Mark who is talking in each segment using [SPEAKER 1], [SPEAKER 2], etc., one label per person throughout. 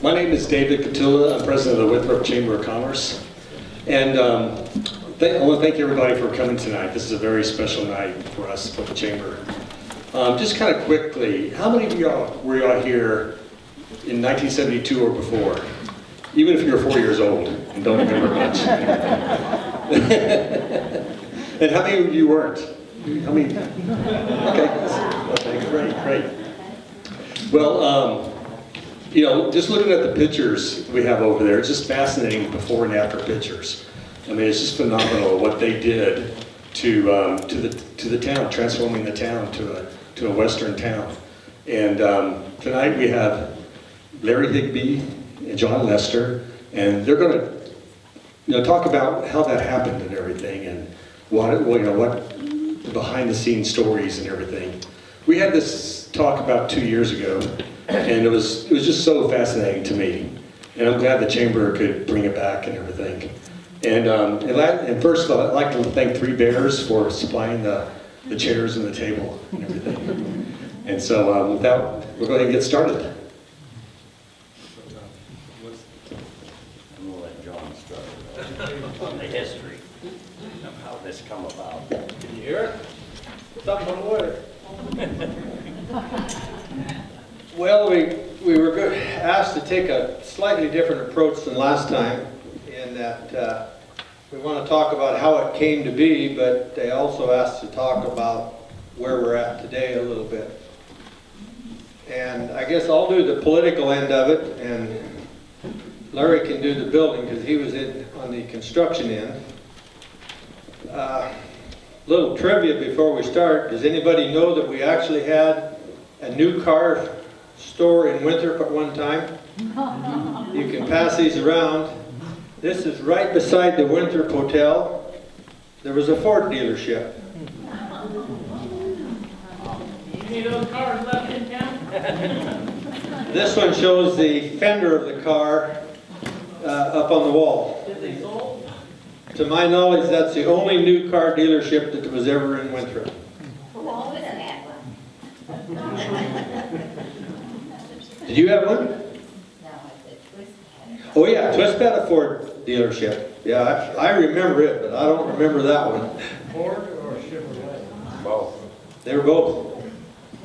[SPEAKER 1] My name is David Catula. I'm president of the Winthrop Chamber of Commerce. And I want to thank everybody for coming tonight. This is a very special night for us for the Chamber. Just kind of quickly, how many of y'all were here in 1972 or before? Even if you're 4 years old and don't remember much. And how many of you weren't? How many? Okay, great. Well, just looking at the pictures we have over there, it's just fascinating before and after pictures. I mean, it's just phenomenal what they did to the town, transforming the town to a Western town. And tonight we have Larry Higbee and John Lester, and they're going to talk about how that happened and everything, and what the behind-the-scenes stories and everything. We had this talk about 2 years ago, and it was just so fascinating to me, and I'm glad the Chamber could bring it back and everything. And first of all, I'd like to thank Three Bears for supplying the chairs and the table and everything. And so with that, we'll go ahead and get started.
[SPEAKER 2] I'm going to let John start on the history of how this come about.
[SPEAKER 3] Can you hear it? Something on the way. Well, we were asked to take a slightly different approach than last time, in that we want to talk about how it came to be, but they also asked to talk about where we're at today a little bit. And I guess I'll do the political end of it, and Larry can do the building because he was on the construction end. Little trivia before we start. Does anybody know that we actually had a new car store in Winthrop at one time? You can pass these around. This is right beside the Winthrop Hotel. There was a Ford dealership.
[SPEAKER 4] Any of those cars left in town?
[SPEAKER 3] This one shows the fender of the car up on the wall.
[SPEAKER 4] Did they sold?
[SPEAKER 3] To my knowledge, that's the only new car dealership that was ever in Winthrop. Did you have one? Oh yeah, Twist had a Ford dealership. Yeah, I remember it, but I don't remember that one.
[SPEAKER 4] Ford or Chevrolet?
[SPEAKER 2] Both.
[SPEAKER 3] They were both.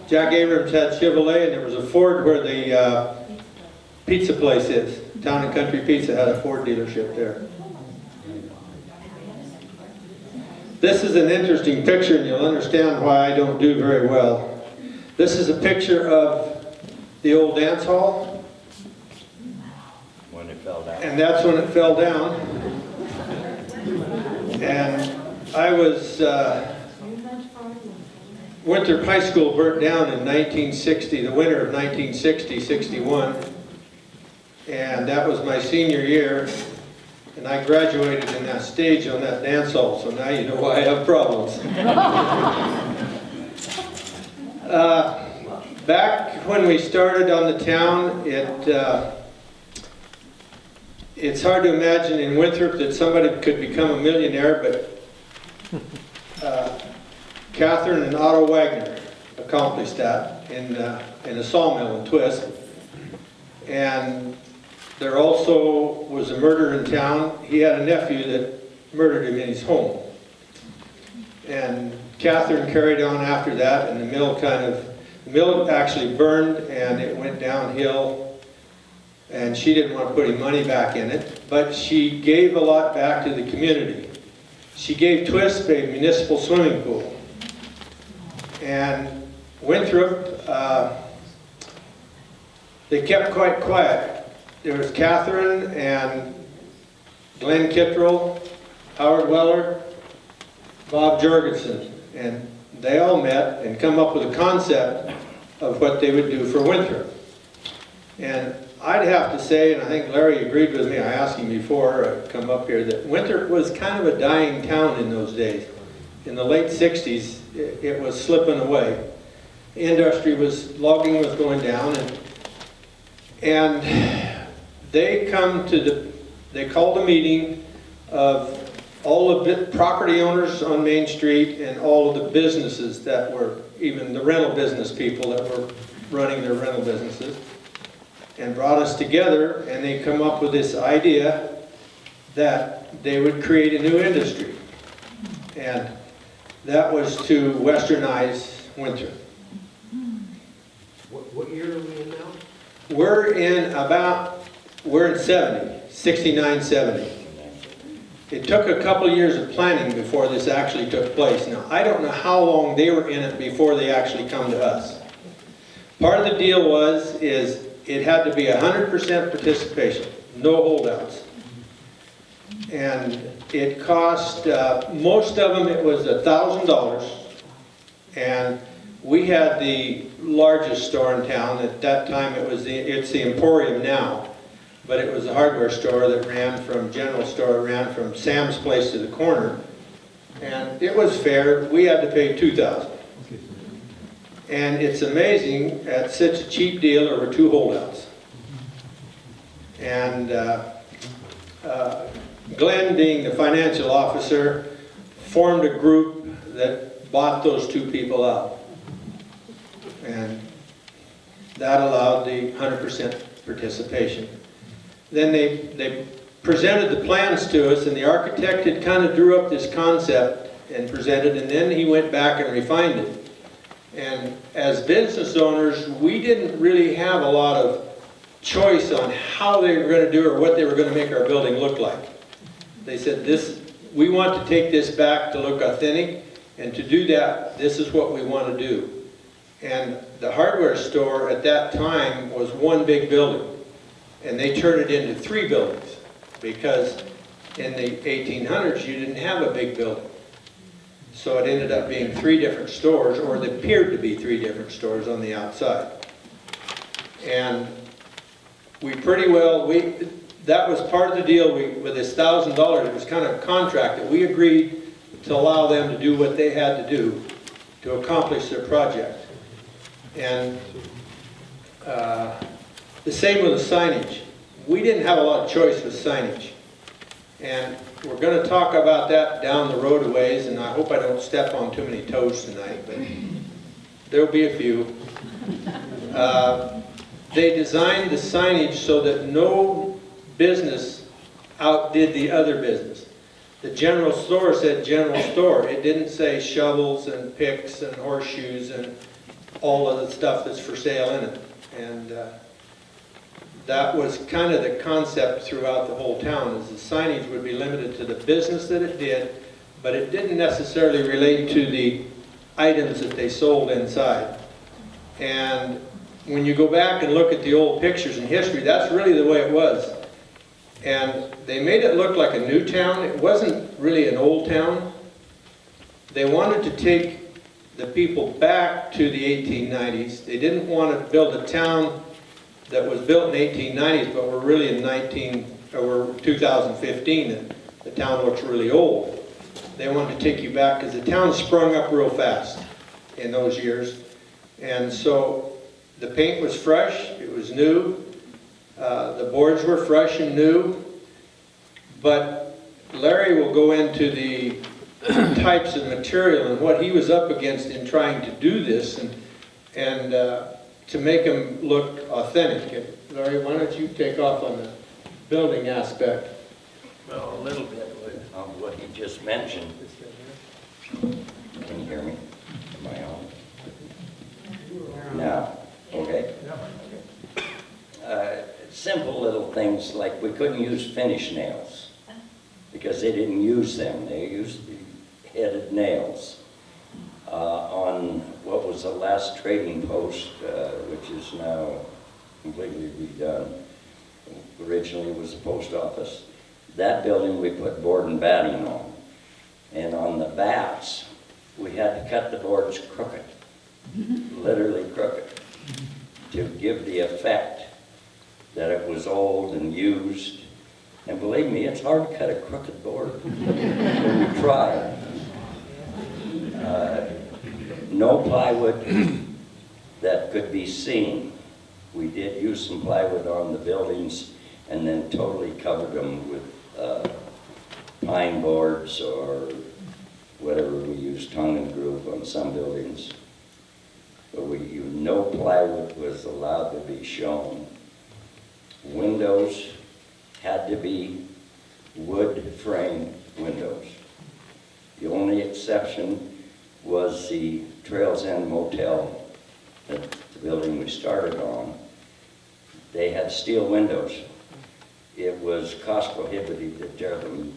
[SPEAKER 3] Jack Abrams had Chevrolet, and there was a Ford where the pizza place is. Town and Country Pizza had a Ford dealership there. This is an interesting picture, and you'll understand why I don't do very well. This is a picture of the old dance hall.
[SPEAKER 2] When it fell down.
[SPEAKER 3] And that's when it fell down. And I was, Winthrop High School burnt down in 1960, the winter of 1960-61. And that was my senior year. And I graduated in that stage on that dance hall, so now you know why I have problems. Back when we started on the town, it's hard to imagine in Winthrop that somebody could become a millionaire, but Catherine and Otto Wagner accomplished that in a sawmill in Twist. And there also was a murder in town. He had a nephew that murdered him in his home. And Catherine carried on after that, and the mill actually burned, and it went downhill. And she didn't want to put any money back in it, but she gave a lot back to the community. She gave Twist a municipal swimming pool. And Winthrop, they kept quite quiet. There was Catherine and Glenn Kittrell, Howard Weller, Bob Jorgensen, and they all met and come up with a concept of what they would do for Winthrop. And I'd have to say, and I think Larry agreed with me, I asked him before I come up here, that Winthrop was kind of a dying town in those days. In the late 60s, it was slipping away. Logging was going down, and they called a meeting of all the property owners on Main Street and all of the businesses that were, even the rental business people that were running their rental businesses. and brought us together, and they come up with this idea that they would create a new industry. And that was to westernize Winthrop.
[SPEAKER 5] What year are we in now?
[SPEAKER 3] We're in 69, 70. It took a couple years of planning before this actually took place. Now, I don't know how long they were in it before they actually come to us. Part of the deal is it had to be 100% participation, no holdouts. And it cost, most of them it was $1,000. And we had the largest store in town. At that time it's the Emporium now. But it was a hardware store that ran from, general store, ran from Sam's Place to the corner. And it was fair. We had to pay $2,000. And it's amazing, at such a cheap deal, there were 2 holdouts. And Glenn, being the financial officer, formed a group that bought those 2 people out. And that allowed the 100% participation. Then they presented the plans to us, and the architect had kind of drew up this concept and presented, and then he went back and refined it. And as business owners, we didn't really have a lot of choice on how they were going to do or what they were going to make our building look like. They said, we want to take this back to look authentic, and to do that, this is what we want to do. And the hardware store at that time was one big building. And they turned it into 3 buildings, because in the 1800s you didn't have a big building. So it ended up being 3 different stores, or it appeared to be 3 different stores on the outside. And we pretty well, that was part of the deal with this $1,000. It was kind of a contract that we agreed to allow them to do what they had to do to accomplish their project. And the same with the signage. We didn't have a lot of choice with signage. And we're going to talk about that down the road a ways, and I hope I don't step on too many toes tonight, but there'll be a few. They designed the signage so that no business outdid the other business. The general store said general store. It didn't say shovels and picks and horseshoes and all of the stuff that's for sale in it. And that was kind of the concept throughout the whole town, is the signage would be limited to the business that it did, but it didn't necessarily relate to the items that they sold inside. And when you go back and look at the old pictures in history, that's really the way it was. And they made it look like a new town. It wasn't really an old town. They wanted to take the people back to the 1890s. They didn't want to build a town that was built in 1890s, but we're really in 2015, and the town looks really old. They wanted to take you back because the town sprung up real fast in those years. And so the paint was fresh, it was new, the boards were fresh and new, but Larry will go into the types of material and what he was up against in trying to do this and to make them look authentic. And Larry, why don't you take off on the building aspect?
[SPEAKER 2] Well, a little bit of what he just mentioned. Can you hear me? Am I on? No. Okay. Simple little things like we couldn't use finish nails because they didn't use them. They used the headed nails. On what was the last trading post, which is now completely redone, originally was the post office. That building we put board and batting on. And on the bats, we had to cut the boards crooked, literally crooked, to give the effect that it was old and used. And believe me, it's hard to cut a crooked board when you try. No plywood that could be seen. We did use some plywood on the buildings and then totally covered them with pine boards or whatever we used, tongue and groove on some buildings. But no plywood was allowed to be shown. windows had to be wood frame windows. The only exception was the Trails End Motel, the building we started on. They had steel windows. It was cost prohibitive to tear the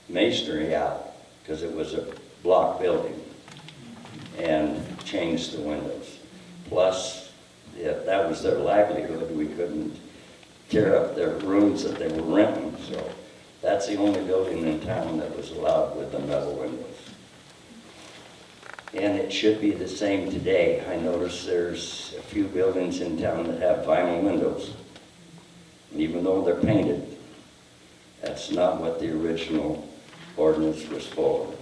[SPEAKER 2] masonry out because it was a block building and change the windows. Plus, if that was their livelihood, we couldn't tear up their rooms that they were renting. So that's the only building in town that was allowed with the metal windows. And it should be the same today. I notice there's a few buildings in town that have vinyl windows. Even though they're painted, that's not what the original ordinance was for.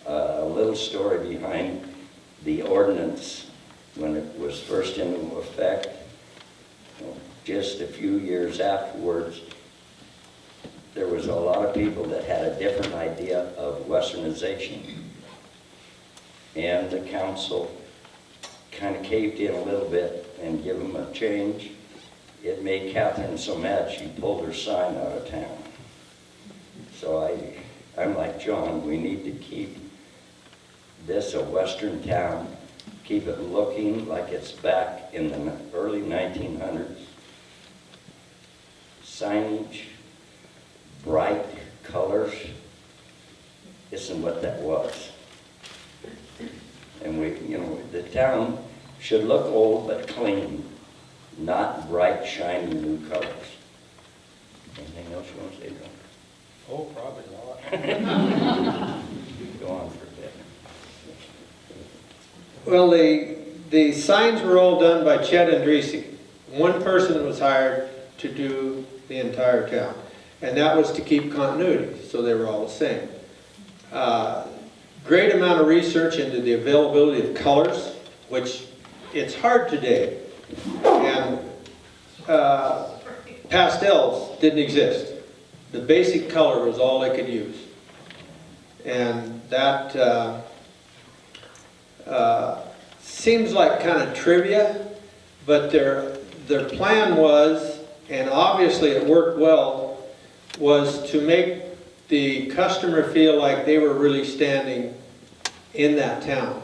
[SPEAKER 2] A little story behind the ordinance when it was first into effect. Just a few years afterwards, there was a lot of people that had a different idea of Westernization. And the council kind of caved in a little bit and gave them a change. It made Catherine so mad she pulled her sign out of town. So I'm like John, we need to keep this a western town, keep it looking like it's back in the early 1900s. Signage, bright colors, isn't what that was. And the town should look old but clean, not bright, shiny new colors. Anything else you want to say, John?
[SPEAKER 4] Oh, probably not.
[SPEAKER 2] Go on for a bit.
[SPEAKER 3] Well, the signs were all done by Chet Andresi. One person was hired to do the entire town, and that was to keep continuity, so they were all the same. Great amount of research into the availability of colors, which it's hard today, and pastels didn't exist. The basic color was all they could use, and that seems like kind of trivia, but their plan was, and obviously it worked well, was to make the customer feel like they were really standing in that town.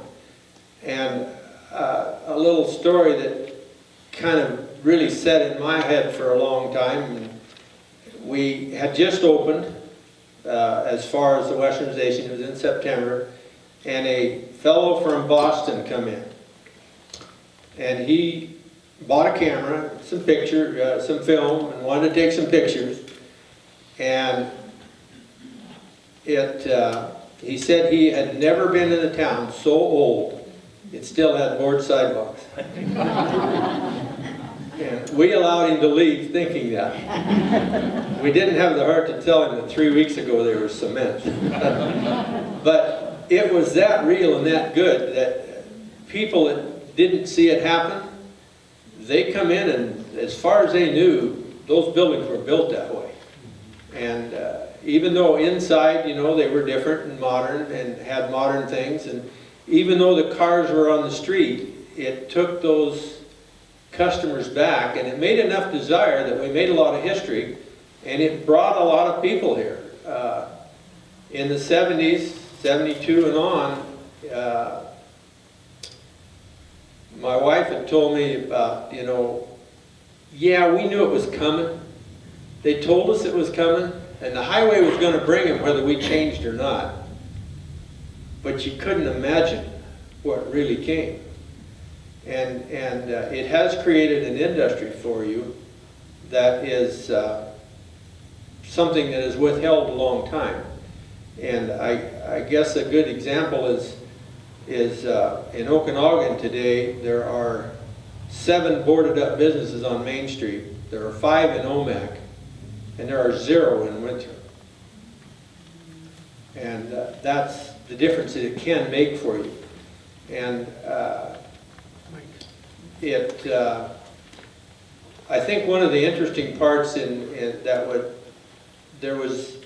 [SPEAKER 3] And a little story that kind of really set in my head for a long time. We had just opened, as far as the Westernization, it was in September, and a fellow from Boston come in. And he bought a camera, some film, and wanted to take some pictures. And he said he had never been in a town so old, it still had board sidewalks. And we allowed him to leave thinking that. We didn't have the heart to tell him that 3 weeks ago they were cement. But it was that real and that good that people that didn't see it happen, they come in and as far as they knew, those buildings were built that way. And even though inside, they were different and modern and had modern things, and even though the cars were on the street, it took those customers back, and it made enough desire that we made a lot of history, and it brought a lot of people here. In the 70s, 72 and on, my wife had told me about, yeah, we knew it was coming. They told us it was coming, and the highway was going to bring them whether we changed or not. But you couldn't imagine what really came. And it has created an industry for you that is something that is withheld a long time. And I guess a good example is in Okanagan today, there are 7 boarded up businesses on Main Street. There are 5 in Omak, and there are 0 in Winthrop. And that's the difference that it can make for you. And I think one of the interesting parts there was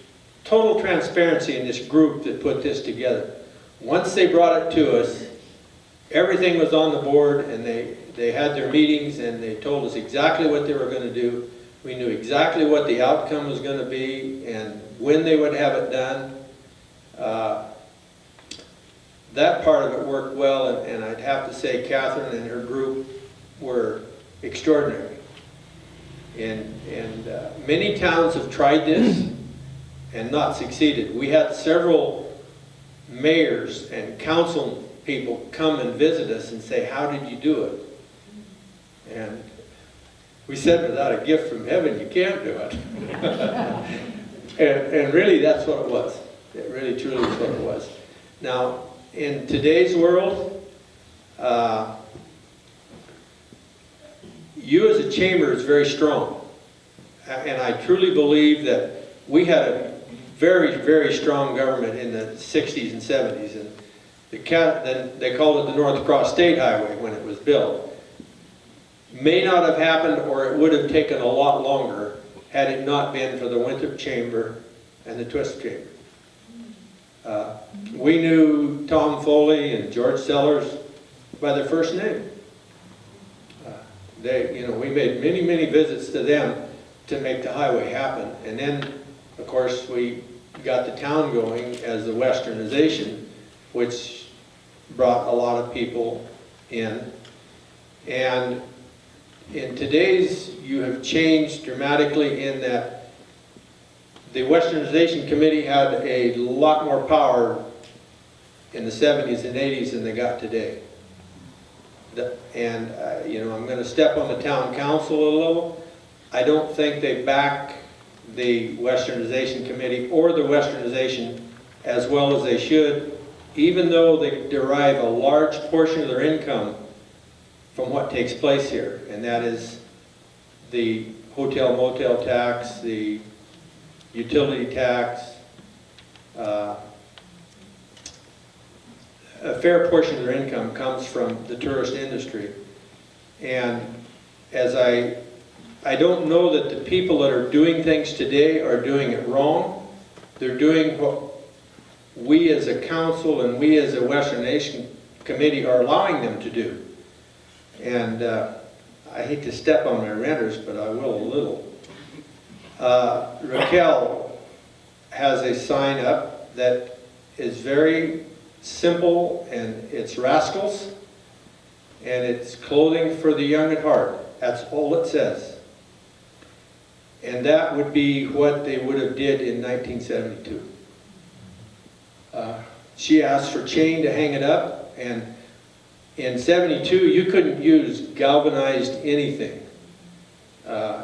[SPEAKER 3] total transparency in this group that put this together. Once they brought it to us, everything was on the board, and they had their meetings, and they told us exactly what they were going to do. We knew exactly what the outcome was going to be and when they would have it done. That part of it worked well, and I'd have to say Catherine and her group were extraordinary. And many towns have tried this and not succeeded. We had several mayors and council people come and visit us and say, how did you do it? And we said, without a gift from heaven, you can't do it. and really, that's what it was. It really, truly is what it was. Now, in today's world, you as a chamber is very strong. And I truly believe that we had a very, very strong government in the 60s and 70s. And then they called it the North Cross State Highway when it was built. May not have happened, or it would have taken a lot longer had it not been for the Winthrop Chamber and the Twist Chamber. We knew Tom Foley and George Sellers by their first name. We made many, many visits to them to make the highway happen. And then, of course, we got the town going as the Westernization, which brought a lot of people in. And in today's, you have changed dramatically in that the Westernization Committee had a lot more power in the 70s and 80s than they got today. I'm going to step on the town council a little. I don't think they back the Westernization Committee or the Westernization as well as they should, even though they derive a large portion of their income from what takes place here, and that is the hotel motel tax, the utility tax. A fair portion of their income comes from the tourist industry. And as I don't know that the people that are doing things today are doing it wrong. They're doing what we as a council and we as a Westernization Committee are allowing them to do. And I hate to step on my renters, but I will a little. Raquel has a sign up that is very simple, and it's rascals, and it's clothing for the young at heart. That's all it says. And that would be what they would have did in 1972. She asked for chain to hang it up, and in 72 you couldn't use galvanized anything.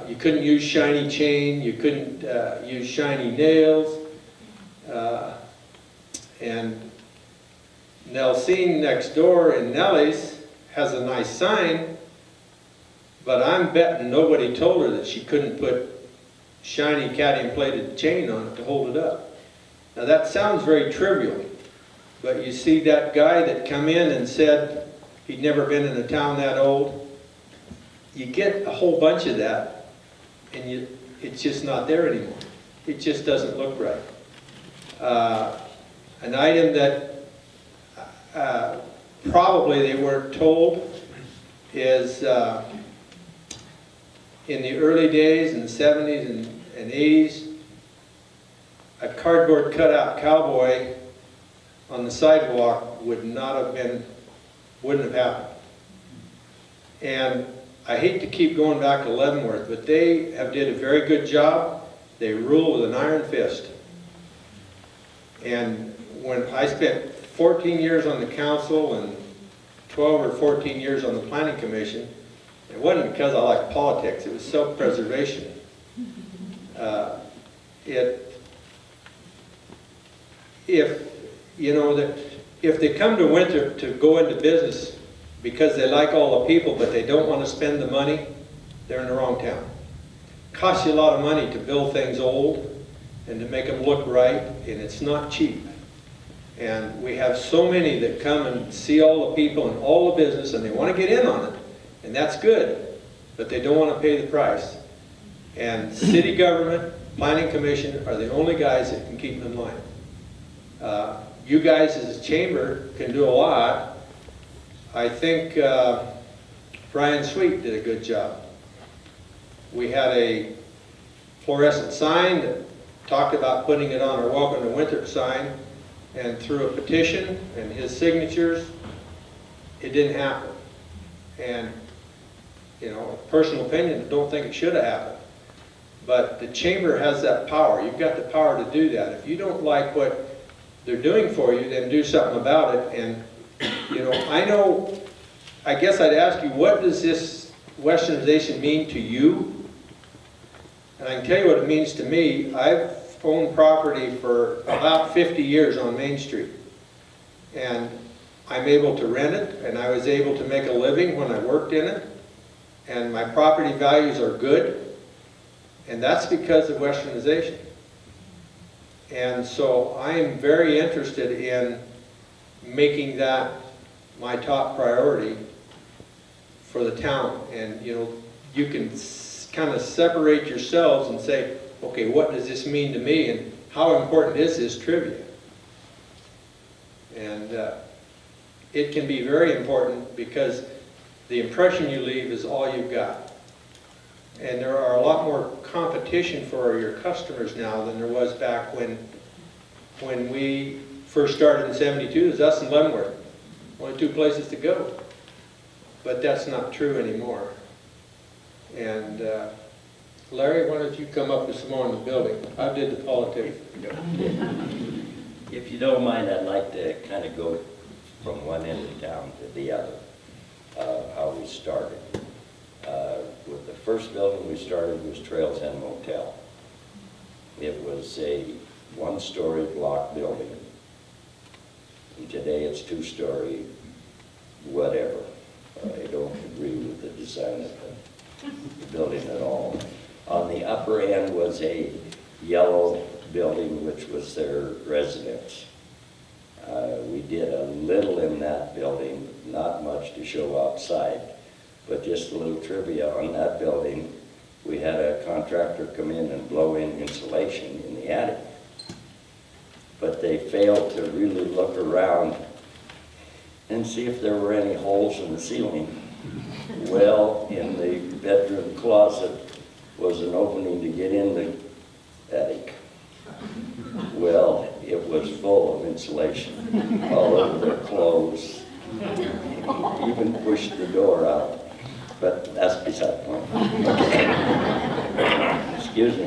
[SPEAKER 3] You couldn't use shiny chain, you couldn't use shiny nails, and Nelsine next door in Nellie's has a nice sign, but I'm betting nobody told her that she couldn't put shiny cadmium-plated chain on it to hold it up. Now that sounds very trivial, but you see that guy that come in and said he'd never been in a town that old, you get a whole bunch of that, and it's just not there anymore. It just doesn't look right. An item that probably they weren't told is in the early days, in the 70s and 80s, a cardboard cutout cowboy on the sidewalk wouldn't have happened. And I hate to keep going back to Leavenworth, but they have did a very good job. They rule with an iron fist. And when I spent 14 years on the council and 12 or 14 years on the planning commission, it wasn't because I liked politics, it was self-preservation. If they come to Winthrop to go into business because they like all the people but they don't want to spend the money, they're in the wrong town. It costs you a lot of money to build things old and to make them look right, and it's not cheap. And we have so many that come and see all the people and all the business, and they want to get in on it, and that's good, but they don't want to pay the price. And city government, planning commission are the only guys that can keep them in line. You guys as a chamber can do a lot. I think Brian Sweet did a good job. We had a fluorescent sign that talked about putting it on our Welcome to Winthrop sign, and through a petition and his signatures, it didn't happen. And, you know, personal opinion, I don't think it should have happened. But the chamber has that power. You've got the power to do that. If you don't like what they're doing for you, then do something about it. And, you know, I guess I'd ask you, what does this Westernization mean to you? And I can tell you what it means to me. I've owned property for about 50 years on Main Street. And I'm able to rent it, and I was able to make a living when I worked in it. And my property values are good. And that's because of Westernization. And so I am very interested in making that my top priority for the town. And, you know, you can kind of separate yourselves and say, okay, what does this mean to me, and how important is this trivia? And it can be very important because the impression you leave is all you've got. And there are a lot more competition for your customers now than there was back when we first started in '72. It was us and Leavenworth. Only two places to go. But that's not true anymore. And Larry, why don't you come up with some more on the building? I did the politics.
[SPEAKER 2] If you don't mind, I'd like to kind of go from one end of town to the other, how we started. With the first building we started was Trails End Motel. It was a one-story block building. And today it's two-story, whatever. I don't agree with the design of the building at all. On the upper end was a yellow building, which was their residence. We did a little in that building, not much to show outside, but just a little trivia on that building. We had a contractor come in and blow in insulation in the attic, but they failed to really look around and see if there were any holes in the ceiling. Well, in the bedroom closet was an opening to get in the attic. Well, it was full of insulation all over their clothes. Even pushed the door out. But that's beside the point. Excuse me.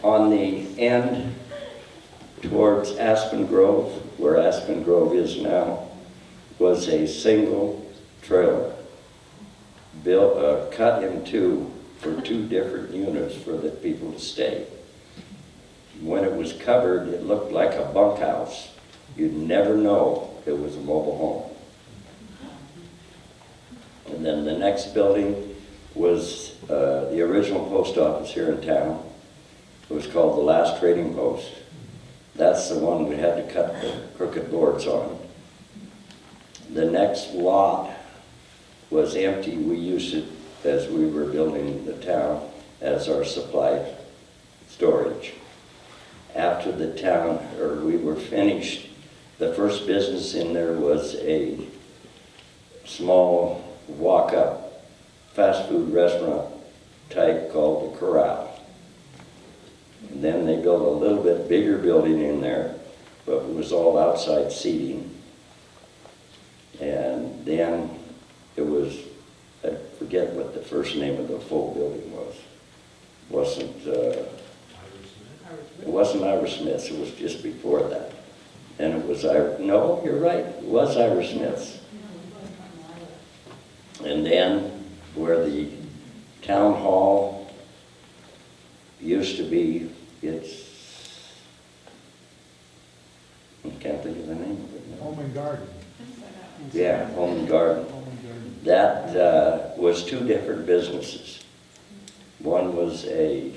[SPEAKER 2] On the end towards Aspen Grove, where Aspen Grove is now, was a single trailer built, cut in two for two different units for the people to stay. When it was covered, it looked like a bunkhouse. You'd never know it was a mobile home. And then the next building was the original post office here in town. It was called the Last Trading Post. That's the one we had to cut the crooked boards on. The next lot was empty. We used it as we were building the town as our supply storage. After the town, or we were finished, the first business in there was a small walk-up fast food restaurant type called the Corral. And then they built a little bit bigger building in there, but it was all outside seating. And then it was, I forget what the first name of the full building was. It wasn't Ira Smith's, it was just before that. And it was, no, you're right, it was Ira Smith's. And then where the town hall used to be, I can't think of the name of it now.
[SPEAKER 5] Home and Garden.
[SPEAKER 2] Yeah, Home and Garden.
[SPEAKER 5] Home and Garden.
[SPEAKER 2] That was two different businesses. One was a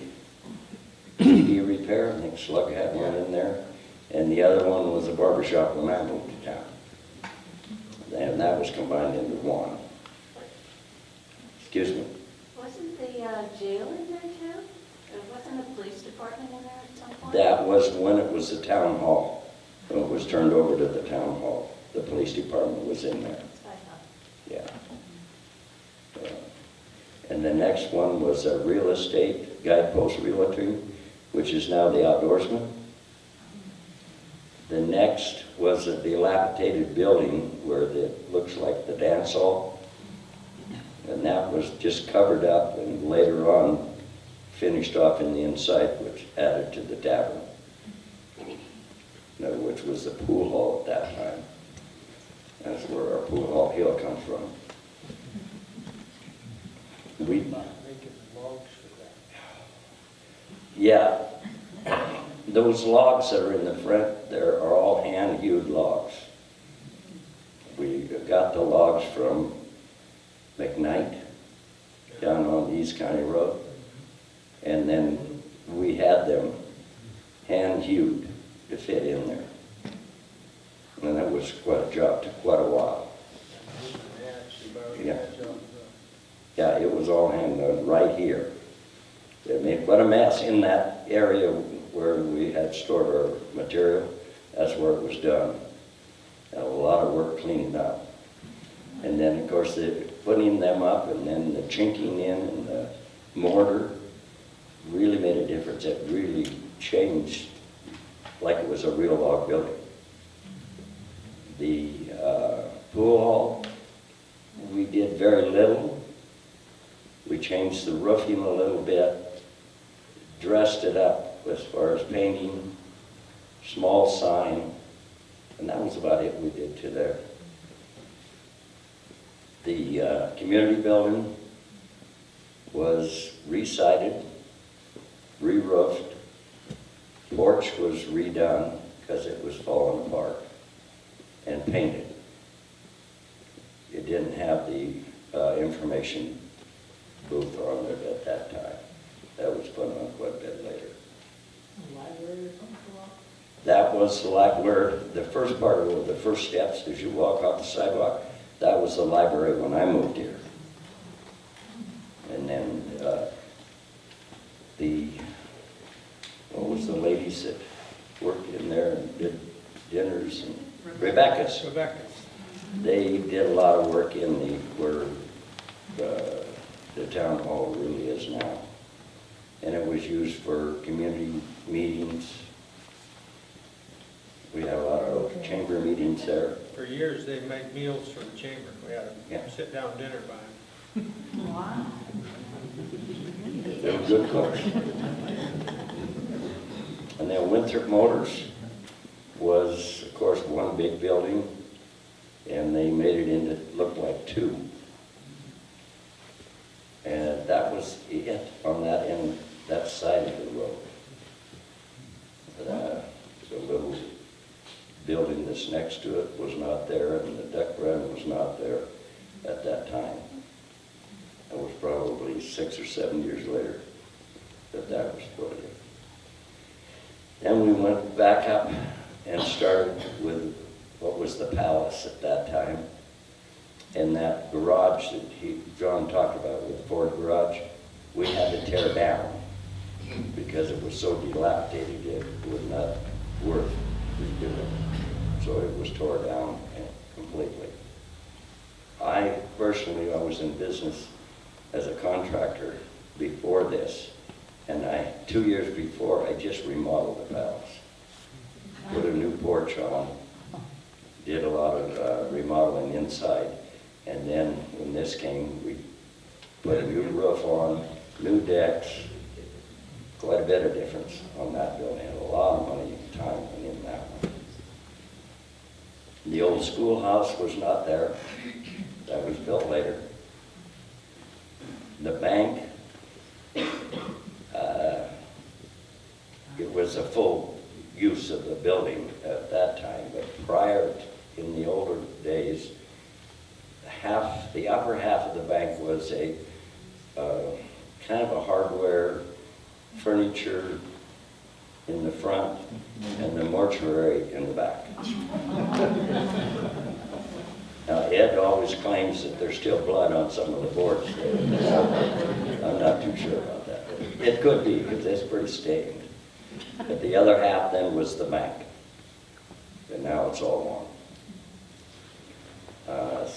[SPEAKER 2] TV repair, I think Slug had one in there, and the other one was a barber shop when I moved to town. And that was combined into one. Excuse me?
[SPEAKER 6] Wasn't the jail in there too? There wasn't a police department in there at some point?
[SPEAKER 2] That was when it was the town hall, when it was turned over to the town hall. the police department was in there.
[SPEAKER 6] That's what I thought.
[SPEAKER 2] Yeah. And the next one was a real estate guidepost realty, which is now the Outdoorsman. The next was a dilapidated building where it looks like the dance hall. And that was just covered up and later on finished off in the inside, which added to the tavern. Which was the pool hall at that time. That's where our pool hall hill comes from. We,
[SPEAKER 4] Making logs for that.
[SPEAKER 2] yeah, those logs that are in the front there are all hand-hewed logs. We got the logs from McKnight down on East County Road. And then we had them hand-hewed to fit in there. And that was quite a job, took quite a while. Yeah. Yeah, it was all hand done right here. It made quite a mess in that area where we had stored our material. That's where it was done. And a lot of work cleaning up. And then, of course, putting them up and then the chinking in and the mortar really made a difference. It really changed like it was a real log building. The pool hall, we did very little. We changed the roofing a little bit, dressed it up as far as painting, small sign, and that was about it we did to there. The community building was re-sided, re-roofed, porch was redone because it was falling apart, and painted. It didn't have the information booth on it at that time. That was put on quite a bit later.
[SPEAKER 6] Library or something?
[SPEAKER 2] That was like where the first part of the first steps as you walk off the sidewalk, that was the library when I moved here. And then what was the ladies that worked in there and did dinners and Rebecca's.
[SPEAKER 4] Rebecca.
[SPEAKER 2] They did a lot of work in where the town hall really is now. And it was used for community meetings. We had a lot of chamber meetings there.
[SPEAKER 4] For years, they made meals for the chamber. We had
[SPEAKER 2] Yeah.
[SPEAKER 4] a sit-down dinner by them.
[SPEAKER 6] Wow.
[SPEAKER 2] They were good cooks. And then Winthrop Motors was, of course, one big building, and they made it into look like two. And that was it on that end, that side of the road. The little building that's next to it was not there, and the duck run was not there at that time. It was probably 6 or 7 years later that was put in. Then we went back up and started with what was the palace at that time. And that garage that John talked about with the Ford garage, we had to tear down because it was so dilapidated it was not worth redoing. So it was tore down completely. I personally, I was in business as a contractor before this, and 2 years before, I just remodeled the palace. Put a new porch on, did a lot of remodeling inside, and then when this came, we put a new roof on, new decks, quite a bit of difference on that building. A lot of money and time went in that one. The old schoolhouse was not there. That was built later. The bank, it was a full use of the building at that time, but prior, in the older days, the upper half of the bank was a kind of a hardware furniture in the front and the mortuary in the back. Now, Ed always claims that there's still blood on some of the boards there. I'm not too sure about that. It could be, because it's pretty stained. But the other half then was the bank. And now it's all Uh,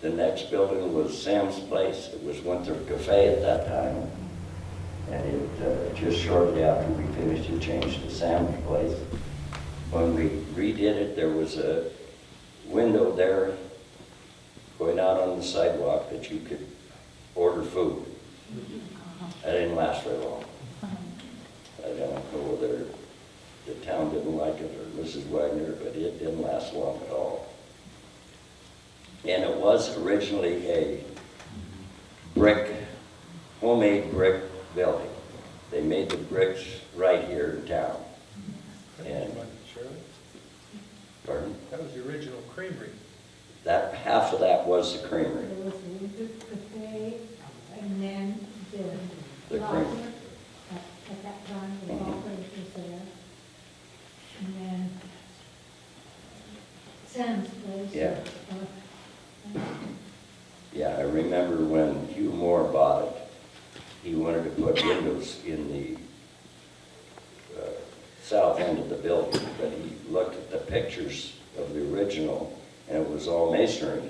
[SPEAKER 2] The next building was Sam's Place. It was Winthrop Cafe at that time. And it, just shortly after we finished, it changed to Sam's Place. When we redid it, there was a window there going out on the sidewalk that you could order food. That didn't last very long. I don't know whether the town didn't like it or Mrs. Wagner, but it didn't last long at all. And it was originally a brick, homemade brick building. They made the bricks right here in town. And,
[SPEAKER 4] Shirley,
[SPEAKER 2] pardon?
[SPEAKER 4] that was the original creamery.
[SPEAKER 2] That, half of that was the creamery.
[SPEAKER 5] There was the Winthrop Cafe, and then
[SPEAKER 2] The
[SPEAKER 5] the
[SPEAKER 2] creamery.
[SPEAKER 5] Locker, at that time, the
[SPEAKER 2] Mhm.
[SPEAKER 5] Locker was there. And then Sam's Place.
[SPEAKER 2] Yeah.
[SPEAKER 5] uh,
[SPEAKER 2] Yeah, I remember when Hugh Moore bought it, he wanted to put windows in the south end of the building, but he looked at the pictures of the original, and it was all masonry,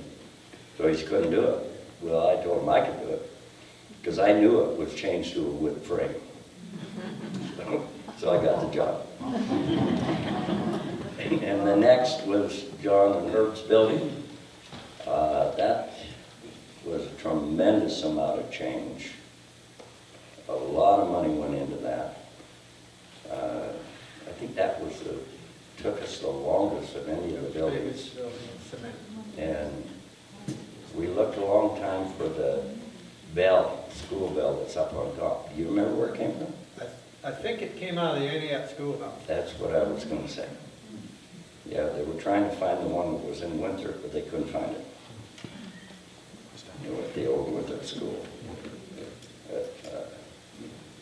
[SPEAKER 2] so he couldn't do it. Well, I told him I could do it, because I knew it was changed to a wood frame. So I got the job. And the next was John and Herb's building. That was a tremendous amount of change. A lot of money went into that. I think that was took us the longest of any of the buildings.
[SPEAKER 4] Biggest building in cement.
[SPEAKER 2] And we looked a long time for the bell, school bell that's up on top. Do you remember where it came from?
[SPEAKER 4] I think it came out of the Antioch Schoolhouse.
[SPEAKER 2] That's what I was gonna say. Yeah, they were trying to find the one that was in Winthrop, but they couldn't find it. You know, at the old Winthrop school.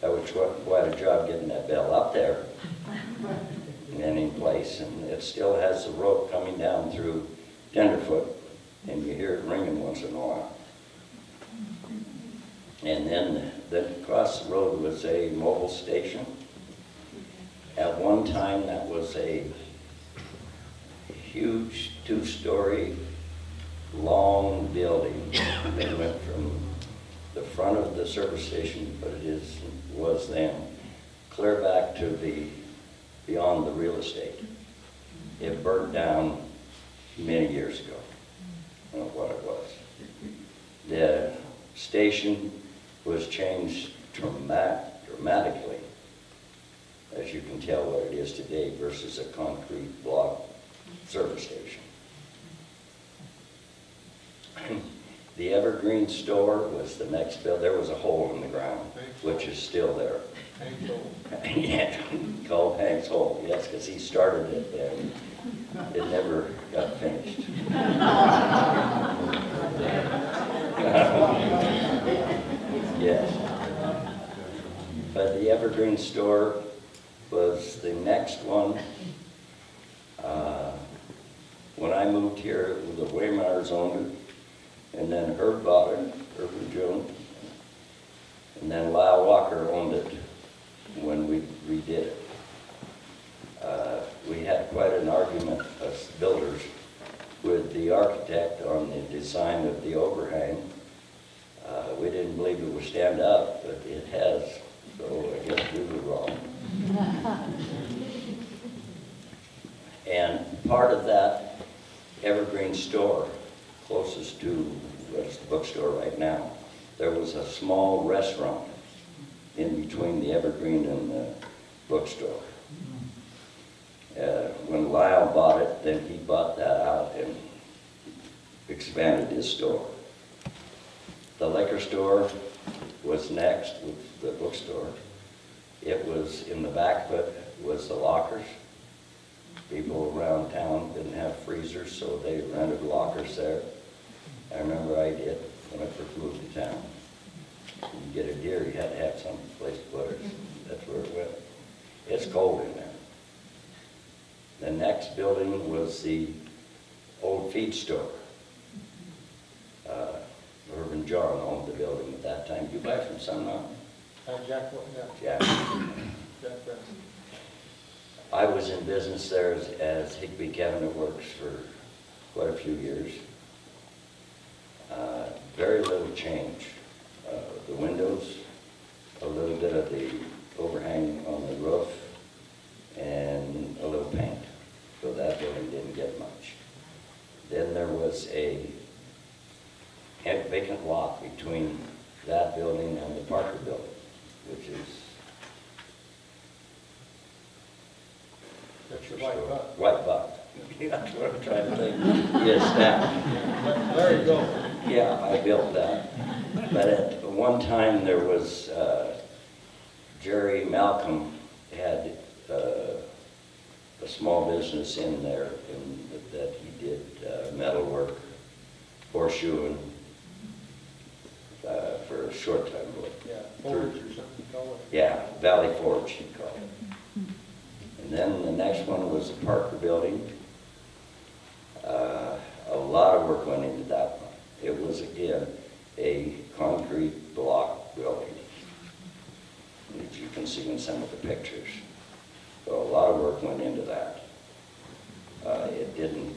[SPEAKER 2] That was quite a job getting that bell up there and in place, and it still has the rope coming down through Tenderfoot, and you hear it ringing once in a while. And then across the road was a mobile station. At one time, that was a huge two-story, long building that went from the front of the service station, but was then, clear back to beyond the real estate. It burnt down many years ago. I don't know what it was. The station was changed dramatically, as you can tell what it is today versus a concrete block service station. The Evergreen store was the next build. There was a hole in the ground, which is still there.
[SPEAKER 4] Thankful.
[SPEAKER 2] Yeah, called Hank's Hole, yes, because he started it and it never got finished. Yes. But the Evergreen store was the next one. When I moved here, the Waymeyers owned it, and then Herb bought it, Herb and June. And then Lyle Walker owned it when we redid it. We had quite an argument as builders with the architect on the design of the overhang. We didn't believe it would stand up, but it has, so I guess we were wrong. And part of that Evergreen store, closest to what's the bookstore right now, there was a small restaurant in between the Evergreen and the bookstore. When Lyle bought it, then he bought that out and expanded his store. The liquor store was next with the bookstore. It was in the back of it was the lockers. People around town didn't have freezers, so they rented lockers there. I remember I did when I first moved to town. You get a deer, you had to have some place to put it. That's where it went. It's cold in there. The next building was the old feed store. Herb and John owned the building at that time. Did you buy it from someone?
[SPEAKER 4] Jack,
[SPEAKER 2] Yeah.
[SPEAKER 4] Jack Brown.
[SPEAKER 2] I was in business there as Higbee Cabinet Works for quite a few years. Very little change. The windows, a little bit of the overhang on the roof, and a little paint. So that building didn't get much. Then there was a vacant lot between that building and the Parker building, which is...
[SPEAKER 4] That's your white buck.
[SPEAKER 2] White buck. That's what I'm trying to think. Yes, that.
[SPEAKER 4] There you go.
[SPEAKER 2] Yeah, I built that. But at one time, there was, Jerry Malcolm had a small business in there that he did metalwork, horseshoeing for a short time.
[SPEAKER 4] Yeah, forge or something, you call it.
[SPEAKER 2] Yeah, Valley Forge, he'd call it. And then the next one was the Parker building. A lot of work went into that one. It was, again, a concrete block building, which you can see in some of the pictures. So a lot of work went into that. It didn't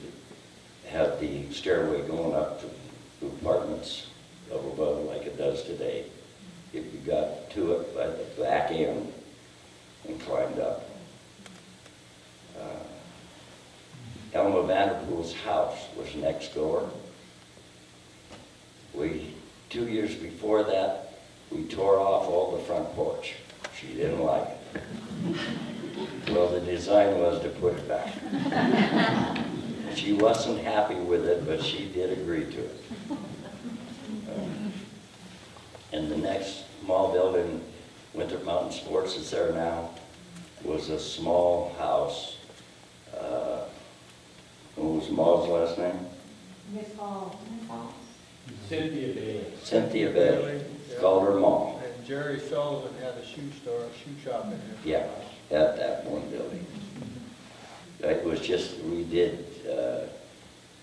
[SPEAKER 2] have the stairway going up to apartments up above like it does today. If you got to it by the back end and climbed up. Elma Vanderpool's house was next door. 2 years before that, we tore off all the front porch. She didn't like it. Well, the design was to put it back. She wasn't happy with it, but she did agree to it. And the next mall building, Winthrop Mountain Sports is there now, was a small house. What was Ma's last name?
[SPEAKER 5] Miss Hall.
[SPEAKER 7] Cynthia Bailey.
[SPEAKER 2] Cynthia Bailey. Called her Ma.
[SPEAKER 4] And Jerry Sullivan had a shoe shop in there.
[SPEAKER 2] Yeah, at that one building. It was just, we did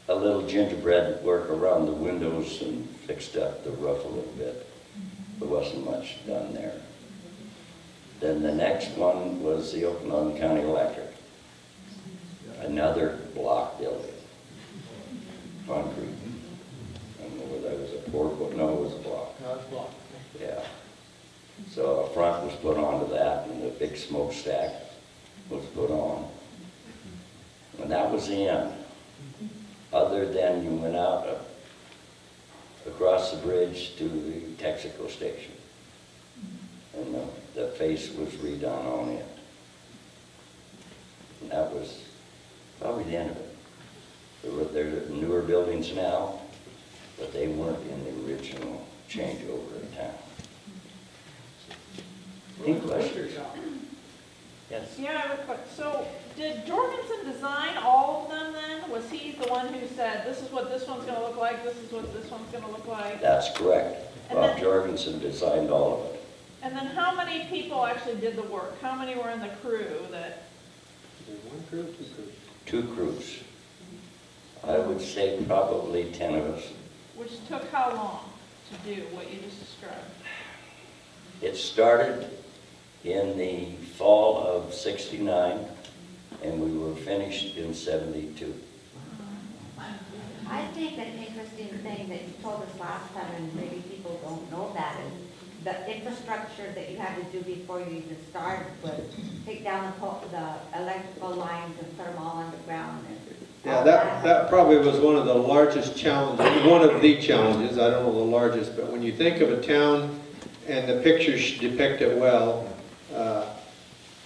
[SPEAKER 2] a little gingerbread work around the windows and fixed up the roof a little bit. There wasn't much done there. Then the next one was the Okanagan County Electric. Another block building, concrete. I don't know whether that was a pour, but no, it was a block.
[SPEAKER 4] No, it's blocked.
[SPEAKER 2] Yeah. So a front was put onto that, and the big smokestack was put on. And that was the end. Other than you went out across the bridge to the Texaco station. And the face was redone on it. And that was probably the end of it. There are newer buildings now, but they weren't in the original changeover in town. Any questions? Yes.
[SPEAKER 8] Yeah, I have a question. So did Jorgensen design all of them then? Was he the one who said, this is what this one's gonna look like, this is what this one's gonna look like?
[SPEAKER 2] That's correct.
[SPEAKER 8] And
[SPEAKER 2] Bob
[SPEAKER 8] then-
[SPEAKER 2] Jorgensen designed all of it.
[SPEAKER 8] And then how many people actually did the work? How many were in the crew that,
[SPEAKER 4] Is it one crew, two crews?
[SPEAKER 2] 2 crews. I would say probably 10 of us.
[SPEAKER 8] which took how long to do what you just described?
[SPEAKER 2] It started in the fall of '69, and we were finished in '72.
[SPEAKER 9] I think an interesting thing that you told us last time, and maybe people don't know that, is the infrastructure that you had to do before you even started was take down the electrical lines and put them all underground. And
[SPEAKER 3] Yeah,
[SPEAKER 9] all
[SPEAKER 3] that probably was one of the largest challenges, one of the challenges, I don't know the largest, but when you think of a town, and the pictures depict it well,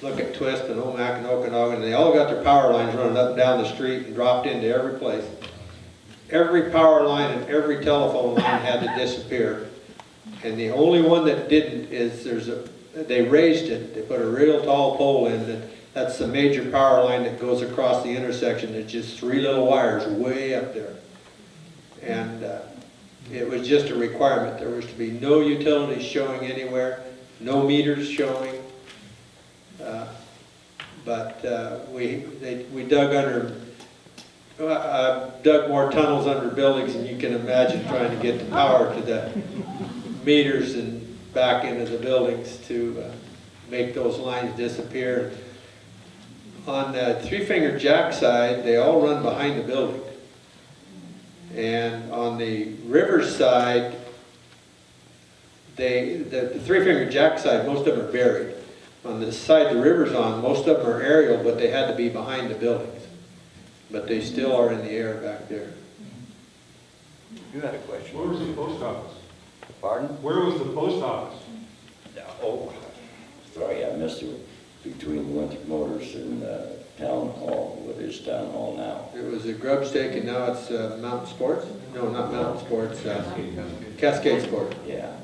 [SPEAKER 3] look at Twist and Omak and Okanagan, they all got their power lines running up and down the street and dropped into every place. Every power line and every telephone line had to disappear. And the only one that didn't is they raised it, they put a real tall pole in, and that's the major power line that goes across the intersection. It's just 3 little wires way up there. And it was just a requirement. There was to be no utilities showing anywhere, no meters showing. We dug more tunnels under buildings than you can imagine, trying to get the power to the meters and back into the buildings to make those lines disappear. On the Three Finger Jack side, they all run behind the building. And on the river side, the three-finger jack side, most of them are buried. On the side the river's on, most of them are aerial, but they had to be behind the buildings. But they still are in the air back there.
[SPEAKER 2] You had a question?
[SPEAKER 10] Where was the post office?
[SPEAKER 2] Pardon?
[SPEAKER 10] Where was the post office?
[SPEAKER 2] Oh, sorry, I missed it. Between Winthrop Motors and Town Hall, what is Town Hall now?
[SPEAKER 3] It was a grub stake and now it's Mountain Sports? No, not Mountain Sports, Cascade Sport.
[SPEAKER 2] Yeah.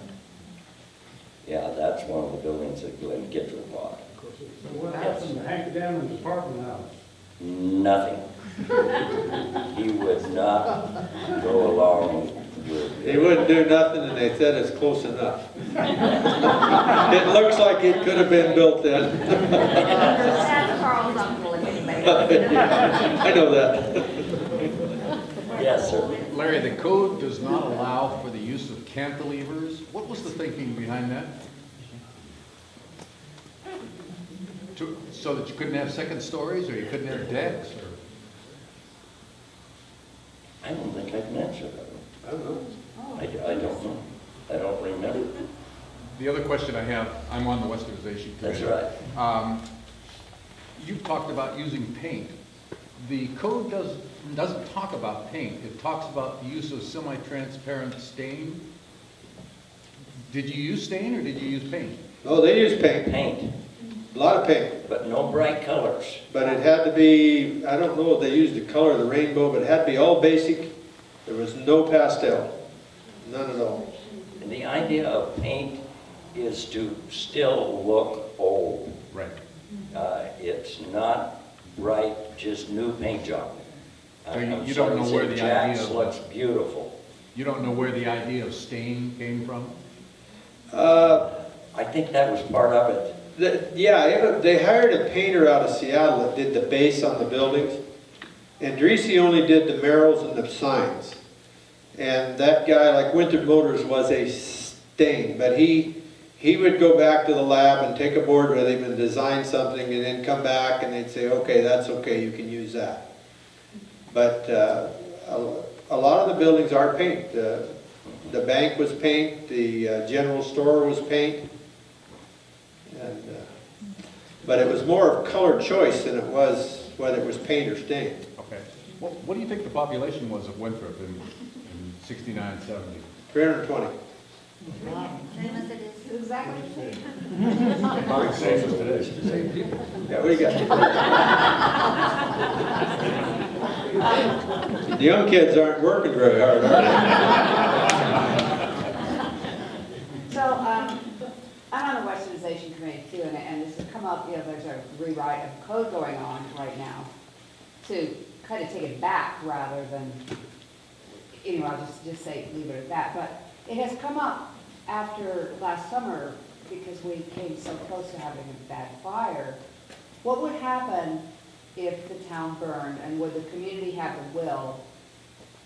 [SPEAKER 2] Yeah, that's one of the buildings that Glenn Winthrop bought.
[SPEAKER 10] So what happened to Hank Dammon's apartment house?
[SPEAKER 2] Nothing. He would not go along with.
[SPEAKER 3] They wouldn't do nothing and they said it's close enough. It looks like it could have been built then.
[SPEAKER 9] That's Carl's uncle, if anybody else.
[SPEAKER 3] I know that.
[SPEAKER 2] Yes, sir.
[SPEAKER 11] Larry, the code does not allow for the use of cantilevers. What was the thinking behind that? So that you couldn't have second stories, or you couldn't have decks, or?
[SPEAKER 2] I don't think I can answer that.
[SPEAKER 3] I don't know.
[SPEAKER 2] I don't know. I don't remember.
[SPEAKER 11] The other question I have, I'm on the Westernization
[SPEAKER 2] That's
[SPEAKER 11] Committee.
[SPEAKER 2] right.
[SPEAKER 11] You talked about using paint. The code doesn't talk about paint. It talks about the use of semi-transparent stain. Did you use stain or did you use paint?
[SPEAKER 3] Oh, they use paint,
[SPEAKER 2] Paint,
[SPEAKER 3] a lot of paint.
[SPEAKER 2] but no bright colors.
[SPEAKER 3] But it had to be, I don't know if they used the color of the rainbow, but it had to be all basic. There was no pastel, none at all.
[SPEAKER 2] And the idea of paint is to still look old.
[SPEAKER 11] Right.
[SPEAKER 2] It's not bright, just new paint job.
[SPEAKER 11] So you
[SPEAKER 2] I'm
[SPEAKER 11] don't
[SPEAKER 2] sorry to
[SPEAKER 11] know
[SPEAKER 2] say,
[SPEAKER 11] where the
[SPEAKER 2] Jack's
[SPEAKER 11] idea of-
[SPEAKER 2] looks beautiful.
[SPEAKER 11] You don't know where the idea of stain came from?
[SPEAKER 2] I think that was part of it.
[SPEAKER 3] They hired a painter out of Seattle that did the base on the buildings. And Dreesy only did the murals and the signs. And that guy, like Winthrop Motors, was a stain. But he would go back to the lab and take a board with him and design something and then come back and they'd say, okay, that's okay, you can use that. But a lot of the buildings are paint. The bank was paint, the general store was paint. And, but it was more of color choice than it was whether it was paint or stain.
[SPEAKER 11] Okay. What do you think the population was of Winthrop in 69, 70?
[SPEAKER 3] 320.
[SPEAKER 9] Same as it is.
[SPEAKER 8] Exactly.
[SPEAKER 11] About the same as today. Same people.
[SPEAKER 3] Yeah, what do you got? The young kids aren't working very hard, are
[SPEAKER 12] So, I'm on the Westernization Committee too, and this has come up, there's a rewrite of code going on right now to kind of take it back rather than, I'll just say, leave it at that. But it has come up after last summer because we came so close to having a bad fire. What would happen if the town burned, and would the community have the will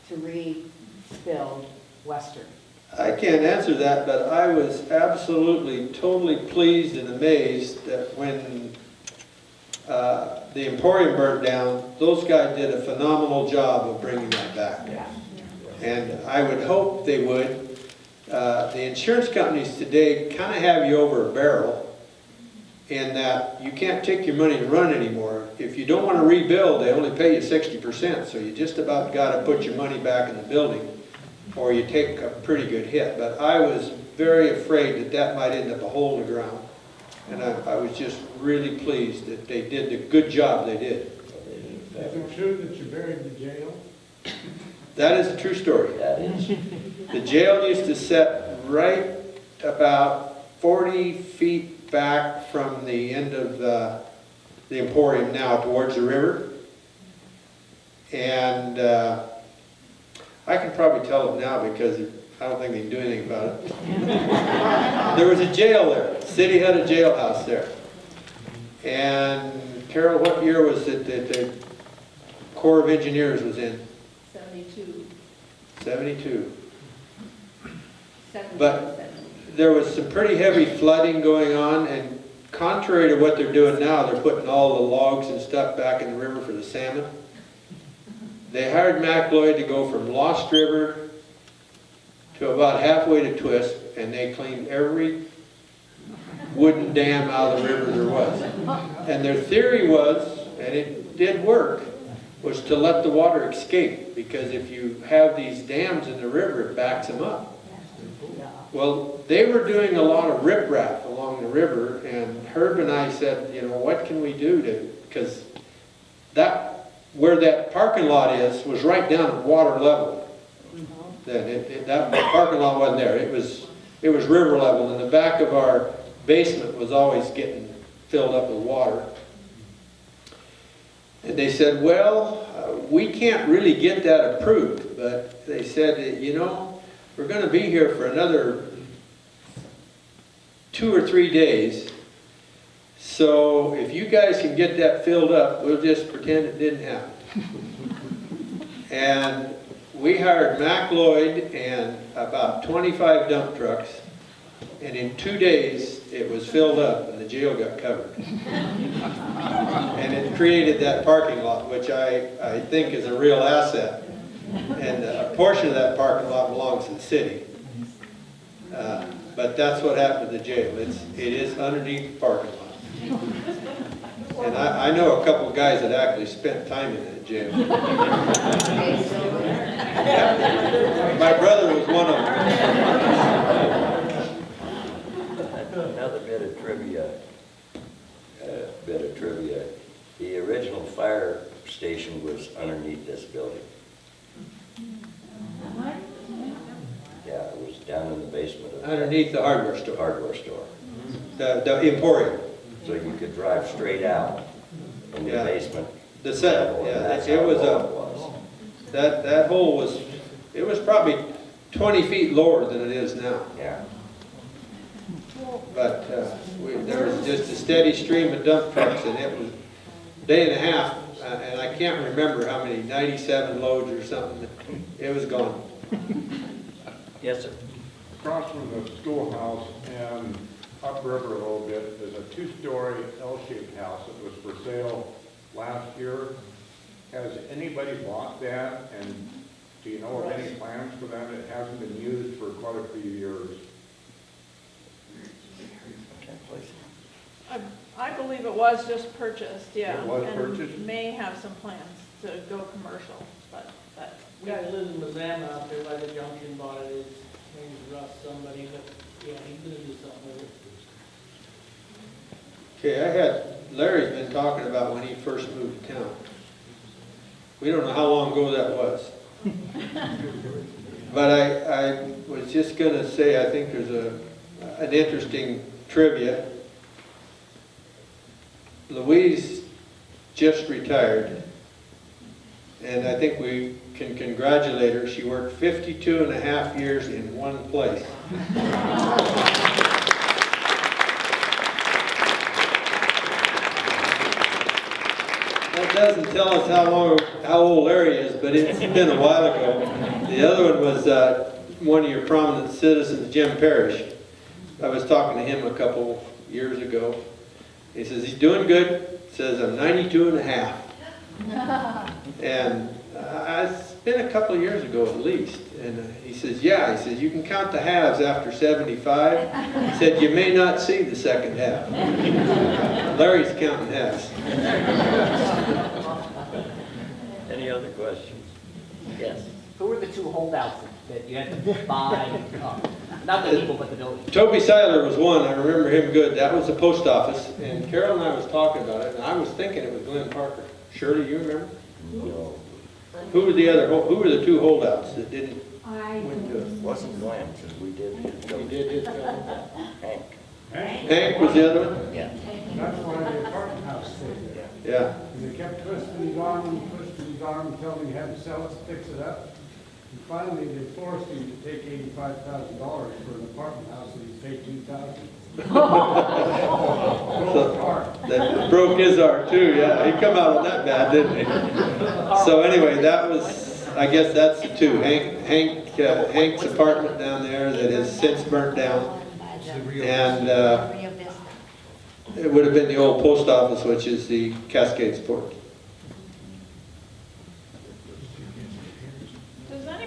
[SPEAKER 12] to rebuild Western?
[SPEAKER 3] I can't answer that, but I was absolutely, totally pleased and amazed that when the Emporium burnt down, those guys did a phenomenal job of bringing that back.
[SPEAKER 12] Yeah.
[SPEAKER 3] And I would hope they would. The insurance companies today kind of have you over a barrel in that you can't take your money and run anymore. If you don't want to rebuild, they only pay you 60%, so you just about got to put your money back in the building or you take a pretty good hit. But I was very afraid that might end up a hole in the ground. And I was just really pleased that they did the good job they did.
[SPEAKER 10] Is it true that you buried the jail?
[SPEAKER 3] That is a true story.
[SPEAKER 2] That is.
[SPEAKER 3] The jail used to sit right about 40 feet back from the end of the Emporium now towards the river. And I can probably tell it now because I don't think they can do anything about it. There was a jail there. The city had a jailhouse there. And Carol, what year was it that the Corps of Engineers was in?
[SPEAKER 6] 72.
[SPEAKER 3] 72. But there was some pretty heavy flooding going on, and contrary to what they're doing now, they're putting all the logs and stuff back in the river for the salmon. They hired Mac Lloyd to go from Lost River to about halfway to Twist, and they cleaned every wooden dam out of the river there was. And their theory was, and it did work, was to let the water escape, because if you have these dams in the river, it backs them up. Well, they were doing a lot of riprap along the river, and Herb and I said, you know, what can we do to, because where that parking lot is was right down at water level. Then that parking lot wasn't there. It was river level, and the back of our basement was always getting filled up with water. And they said, well, we can't really get that approved, but they said, you know, we're going to be here for another 2 or 3 days. So if you guys can get that filled up, we'll just pretend it didn't happen. And we hired Mac Lloyd and about 25 dump trucks, and in 2 days it was filled up and the jail got covered. And it created that parking lot, which I think is a real asset. And a portion of that parking lot belongs to the city. But that's what happened to the jail. It is underneath the parking lot. And I know a couple of guys that actually spent time in that jail. My brother was one of them.
[SPEAKER 2] Another bit of trivia. The original fire station was underneath this building. Yeah, it was down in the basement of
[SPEAKER 3] Underneath the hardware store.
[SPEAKER 2] hardware store.
[SPEAKER 3] The Emporium.
[SPEAKER 2] So you could drive straight out in the
[SPEAKER 3] Yeah.
[SPEAKER 2] basement.
[SPEAKER 3] The set,
[SPEAKER 2] level, and
[SPEAKER 3] yeah,
[SPEAKER 2] that's
[SPEAKER 3] it
[SPEAKER 2] how
[SPEAKER 3] was
[SPEAKER 2] low
[SPEAKER 3] a,
[SPEAKER 2] it was.
[SPEAKER 3] that hole was, it was probably 20 feet lower than it is now.
[SPEAKER 2] Yeah.
[SPEAKER 3] But there was just a steady stream of dump trucks, and it was a day and a half, and I can't remember how many, 97 loads or something. It was gone.
[SPEAKER 2] Yes, sir.
[SPEAKER 10] Across from the schoolhouse and upriver a little bit, there's a 2-story L-shaped house that was for sale last year. Has anybody bought that? And do you know of any plans for that? It hasn't been used for quite a few years.
[SPEAKER 2] Okay, please.
[SPEAKER 8] I believe it was just purchased, yeah.
[SPEAKER 10] It was purchased?
[SPEAKER 8] And may have some plans to go commercial, but that.
[SPEAKER 13] We guy lives in Mazama out there by the junction, bought it, his name's Russ somebody, but yeah, he's gonna do something with it.
[SPEAKER 3] Okay, Larry's been talking about when he first moved to town. We don't know how long ago that was. But I was just going to say, I think there's an interesting trivia. Louise just retired, and I think we can congratulate her. She worked 52 and a half years in one place. That doesn't tell us how old Larry is, but it's been a while ago. The other one was one of your prominent citizens, Jim Parrish. I was talking to him a couple years ago. He says, he's doing good. Says, I'm 92 and a half. And it's been a couple of years ago at least. And he says, yeah. He says, you can count the halves after 75. He said, you may not see the second half. Larry's counting halves.
[SPEAKER 2] Any other questions? Yes.
[SPEAKER 13] Who were the 2 holdouts that you had to buy, not the people, but the building?
[SPEAKER 3] Toby Seiler was one. I remember him good. That was the post office. And Carol and I was talking about it, and I was thinking it was Glenn Parker. Shirley, you remember?
[SPEAKER 2] No.
[SPEAKER 3] Who were the 2 holdouts that didn't win to
[SPEAKER 2] It
[SPEAKER 3] us?
[SPEAKER 2] wasn't Glenn, because we did his building.
[SPEAKER 3] did his
[SPEAKER 2] Hank.
[SPEAKER 3] Hank was the other one?
[SPEAKER 2] Yeah.
[SPEAKER 10] That's why the apartment house stayed there.
[SPEAKER 3] Yeah.
[SPEAKER 10] And they kept twisting his arm until he had to sell it to fix it up. And finally, they forced him to take $85,000 for an apartment house, and he paid $2,000.
[SPEAKER 3] That broke his heart too, yeah. He come out on that bad, didn't he? So anyway, that was, I guess that's the 2. Hank's apartment down there that has since burnt down. And it would have been the old post office, which is the Cascades Port.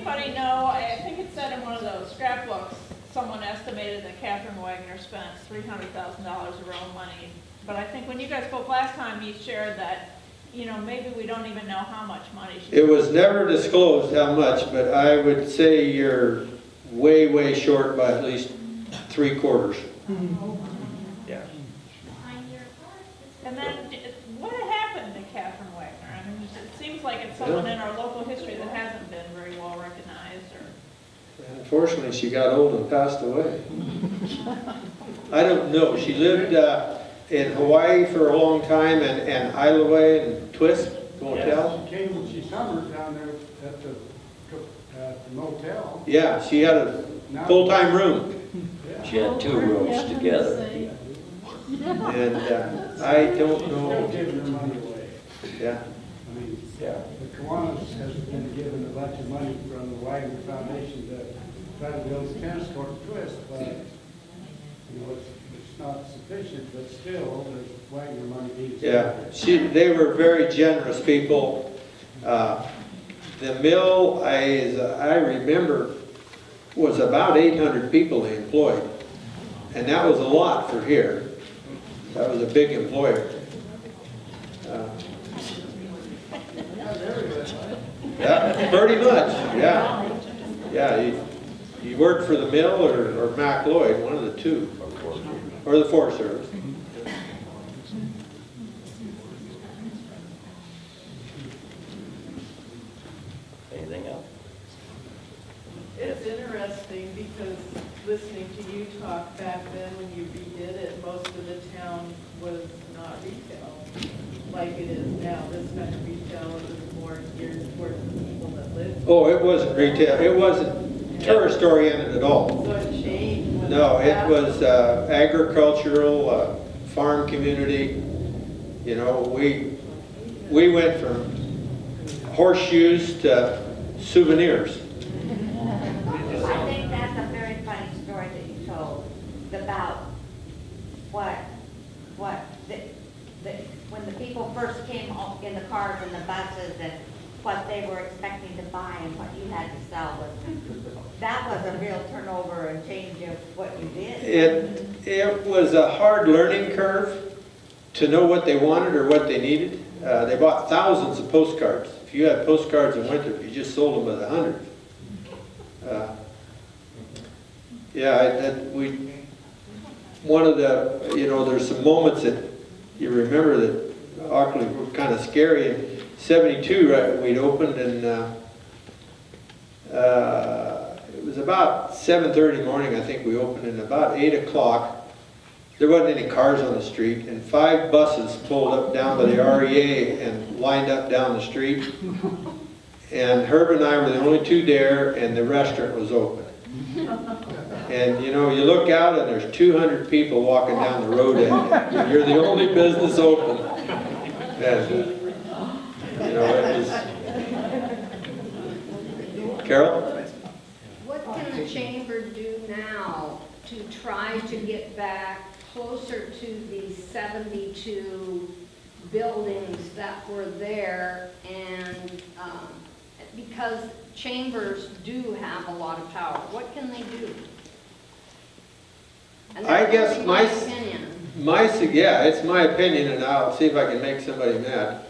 [SPEAKER 8] anybody know, I think it said in one of those scrapbooks, someone estimated that Catherine Wagner spent $300,000 of her own money. But I think when you guys spoke last time, you shared that, you know, maybe we don't even know how much money she.
[SPEAKER 3] It was never disclosed how much, but I would say you're way, way short by at least 3/4. Yeah.
[SPEAKER 8] And then, what happened to Catherine Wagner? I mean, it seems like it's someone in our local history that hasn't been very well recognized, or.
[SPEAKER 3] Unfortunately, she got old and passed away. I don't know. She lived in Hawaii for a long time, and Islaway and Twist Motel.
[SPEAKER 4] She came when she summered down there at the motel.
[SPEAKER 3] Yeah, she had a full-time room.
[SPEAKER 2] She had 2 rooms together.
[SPEAKER 3] And I don't
[SPEAKER 4] She's
[SPEAKER 3] know.
[SPEAKER 4] still giving her money away.
[SPEAKER 3] Yeah.
[SPEAKER 4] I mean,
[SPEAKER 2] Yeah.
[SPEAKER 4] the Kiwanis has been given a bunch of money from the Wagner Foundation to try to build a tennis court in Twist, but, you know, it's not sufficient, but still, there's Wagner money being
[SPEAKER 3] Yeah, they were very generous people. The mill, as I remember, was about 800 people they employed. And that was a lot for here. That was a big employer. Yeah, pretty much, yeah. Yeah, you worked for the mill or Mac Lloyd, one of the two. Or the Forest Service.
[SPEAKER 2] Anything else?
[SPEAKER 14] It's interesting because listening to you talk back then when you redid it, most of the town was not retail like it is now. This kind of retail is more geared towards the people that live.
[SPEAKER 3] Oh, it wasn't retail, it wasn't tourist oriented at all.
[SPEAKER 14] So it changed. when
[SPEAKER 3] No, it
[SPEAKER 14] happened.
[SPEAKER 3] was agricultural, farm community. You know, we went from horseshoes to souvenirs.
[SPEAKER 9] I think that's a very funny story that you told about when the people first came in the cars and the buses and what they were expecting to buy and what you had to sell that was a real turnover and change of what you did.
[SPEAKER 3] It was a hard learning curve to know what they wanted or what they needed. They bought thousands of postcards. If you had postcards in Winthrop, you just sold them by the hundred. One of the, you know, there's some moments that you remember that awkwardly were kind of scary. In '72, right, we'd opened, and it was about 7:30 in the morning, I think we opened, and about 8 o'clock, there wasn't any cars on the street, and 5 buses pulled up down by the REA and lined up down the street. And Herb and I were the only 2 there, and the restaurant was open. And you know, you look out and there's 200 people walking down the road at you. You're the only business open. And, you know, it was... Carol?
[SPEAKER 15] What can the chamber do now to try to get back closer to the 72 buildings that were there? And because chambers do have a lot of power, what can they do? And
[SPEAKER 3] I guess
[SPEAKER 15] that's
[SPEAKER 3] my
[SPEAKER 15] opinion.
[SPEAKER 3] yeah, it's my opinion, and I'll see if I can make somebody mad.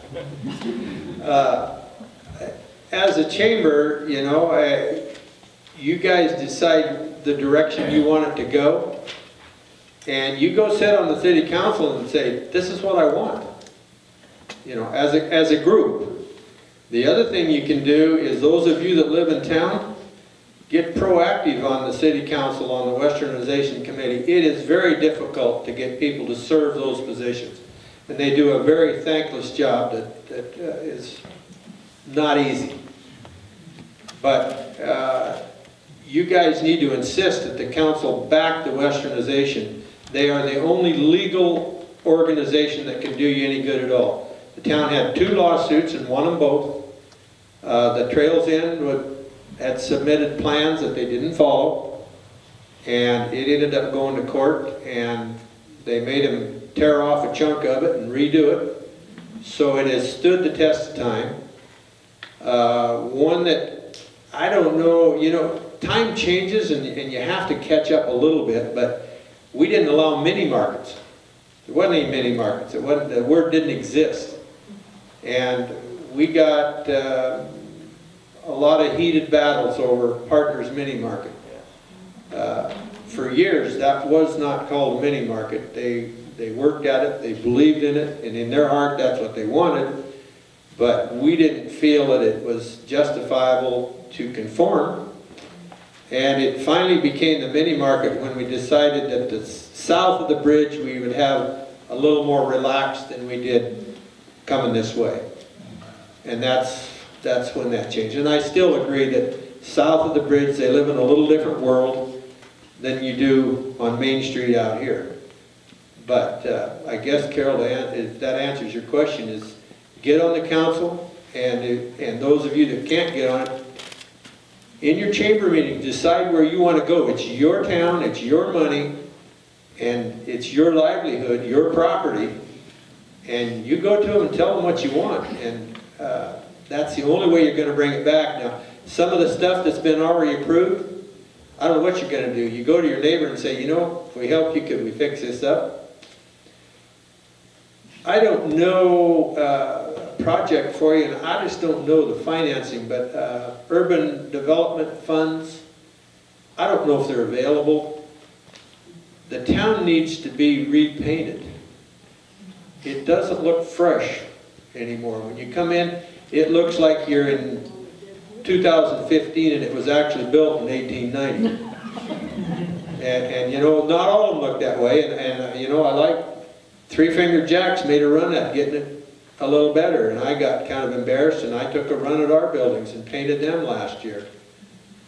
[SPEAKER 3] As a chamber, you know, you guys decide the direction you want it to go, and you go sit on the city council and say, this is what I want, you know, as a group. The other thing you can do is those of you that live in town, get proactive on the city council, on the Westernization committee. It is very difficult to get people to serve those positions. And they do a very thankless job that is not easy. But you guys need to insist that the council back the Westernization. They are the only legal organization that can do you any good at all. The town had 2 lawsuits and won them both. The Trails Inn had submitted plans that they didn't follow, and it ended up going to court, and they made him tear off a chunk of it and redo it. So it has stood the test of time. One that I don't know, you know, time changes and you have to catch up a little bit, but we didn't allow mini markets. There wasn't any mini markets. It wasn't, the word didn't exist. And we got a lot of heated battles over Partners Mini Market. For years, that was not called a mini market. They worked at it, they believed in it, and in their heart, that's what they wanted. But we didn't feel that it was justifiable to conform. And it finally became the mini market when we decided that the south of the bridge, we would have a little more relaxed than we did coming this way. And that's when that changed. And I still agree that south of the bridge, they live in a little different world than you do on Main Street out here. But I guess, Carol, if that answers your question, is get on the council, and those of you that can't get on it, in your chamber meeting, decide where you want to go. It's your town, it's your money, and it's your livelihood, your property, and you go to them and tell them what you want, and that's the only way you're going to bring it back. Now, some of the stuff that's been already approved, I don't know what you're going to do. You go to your neighbor and say, you know, if we help you, could we fix this up? I don't know a project for you, and I just don't know the financing, but urban development funds, I don't know if they're available. The town needs to be repainted. It doesn't look fresh anymore. When you come in, it looks like you're in 2015 and it was actually built in 1890. And you know, not all of them look that way, and you know, I like Three Finger Jacks made a run at getting it a little better, and I got kind of embarrassed, and I took a run at our buildings and painted them last year.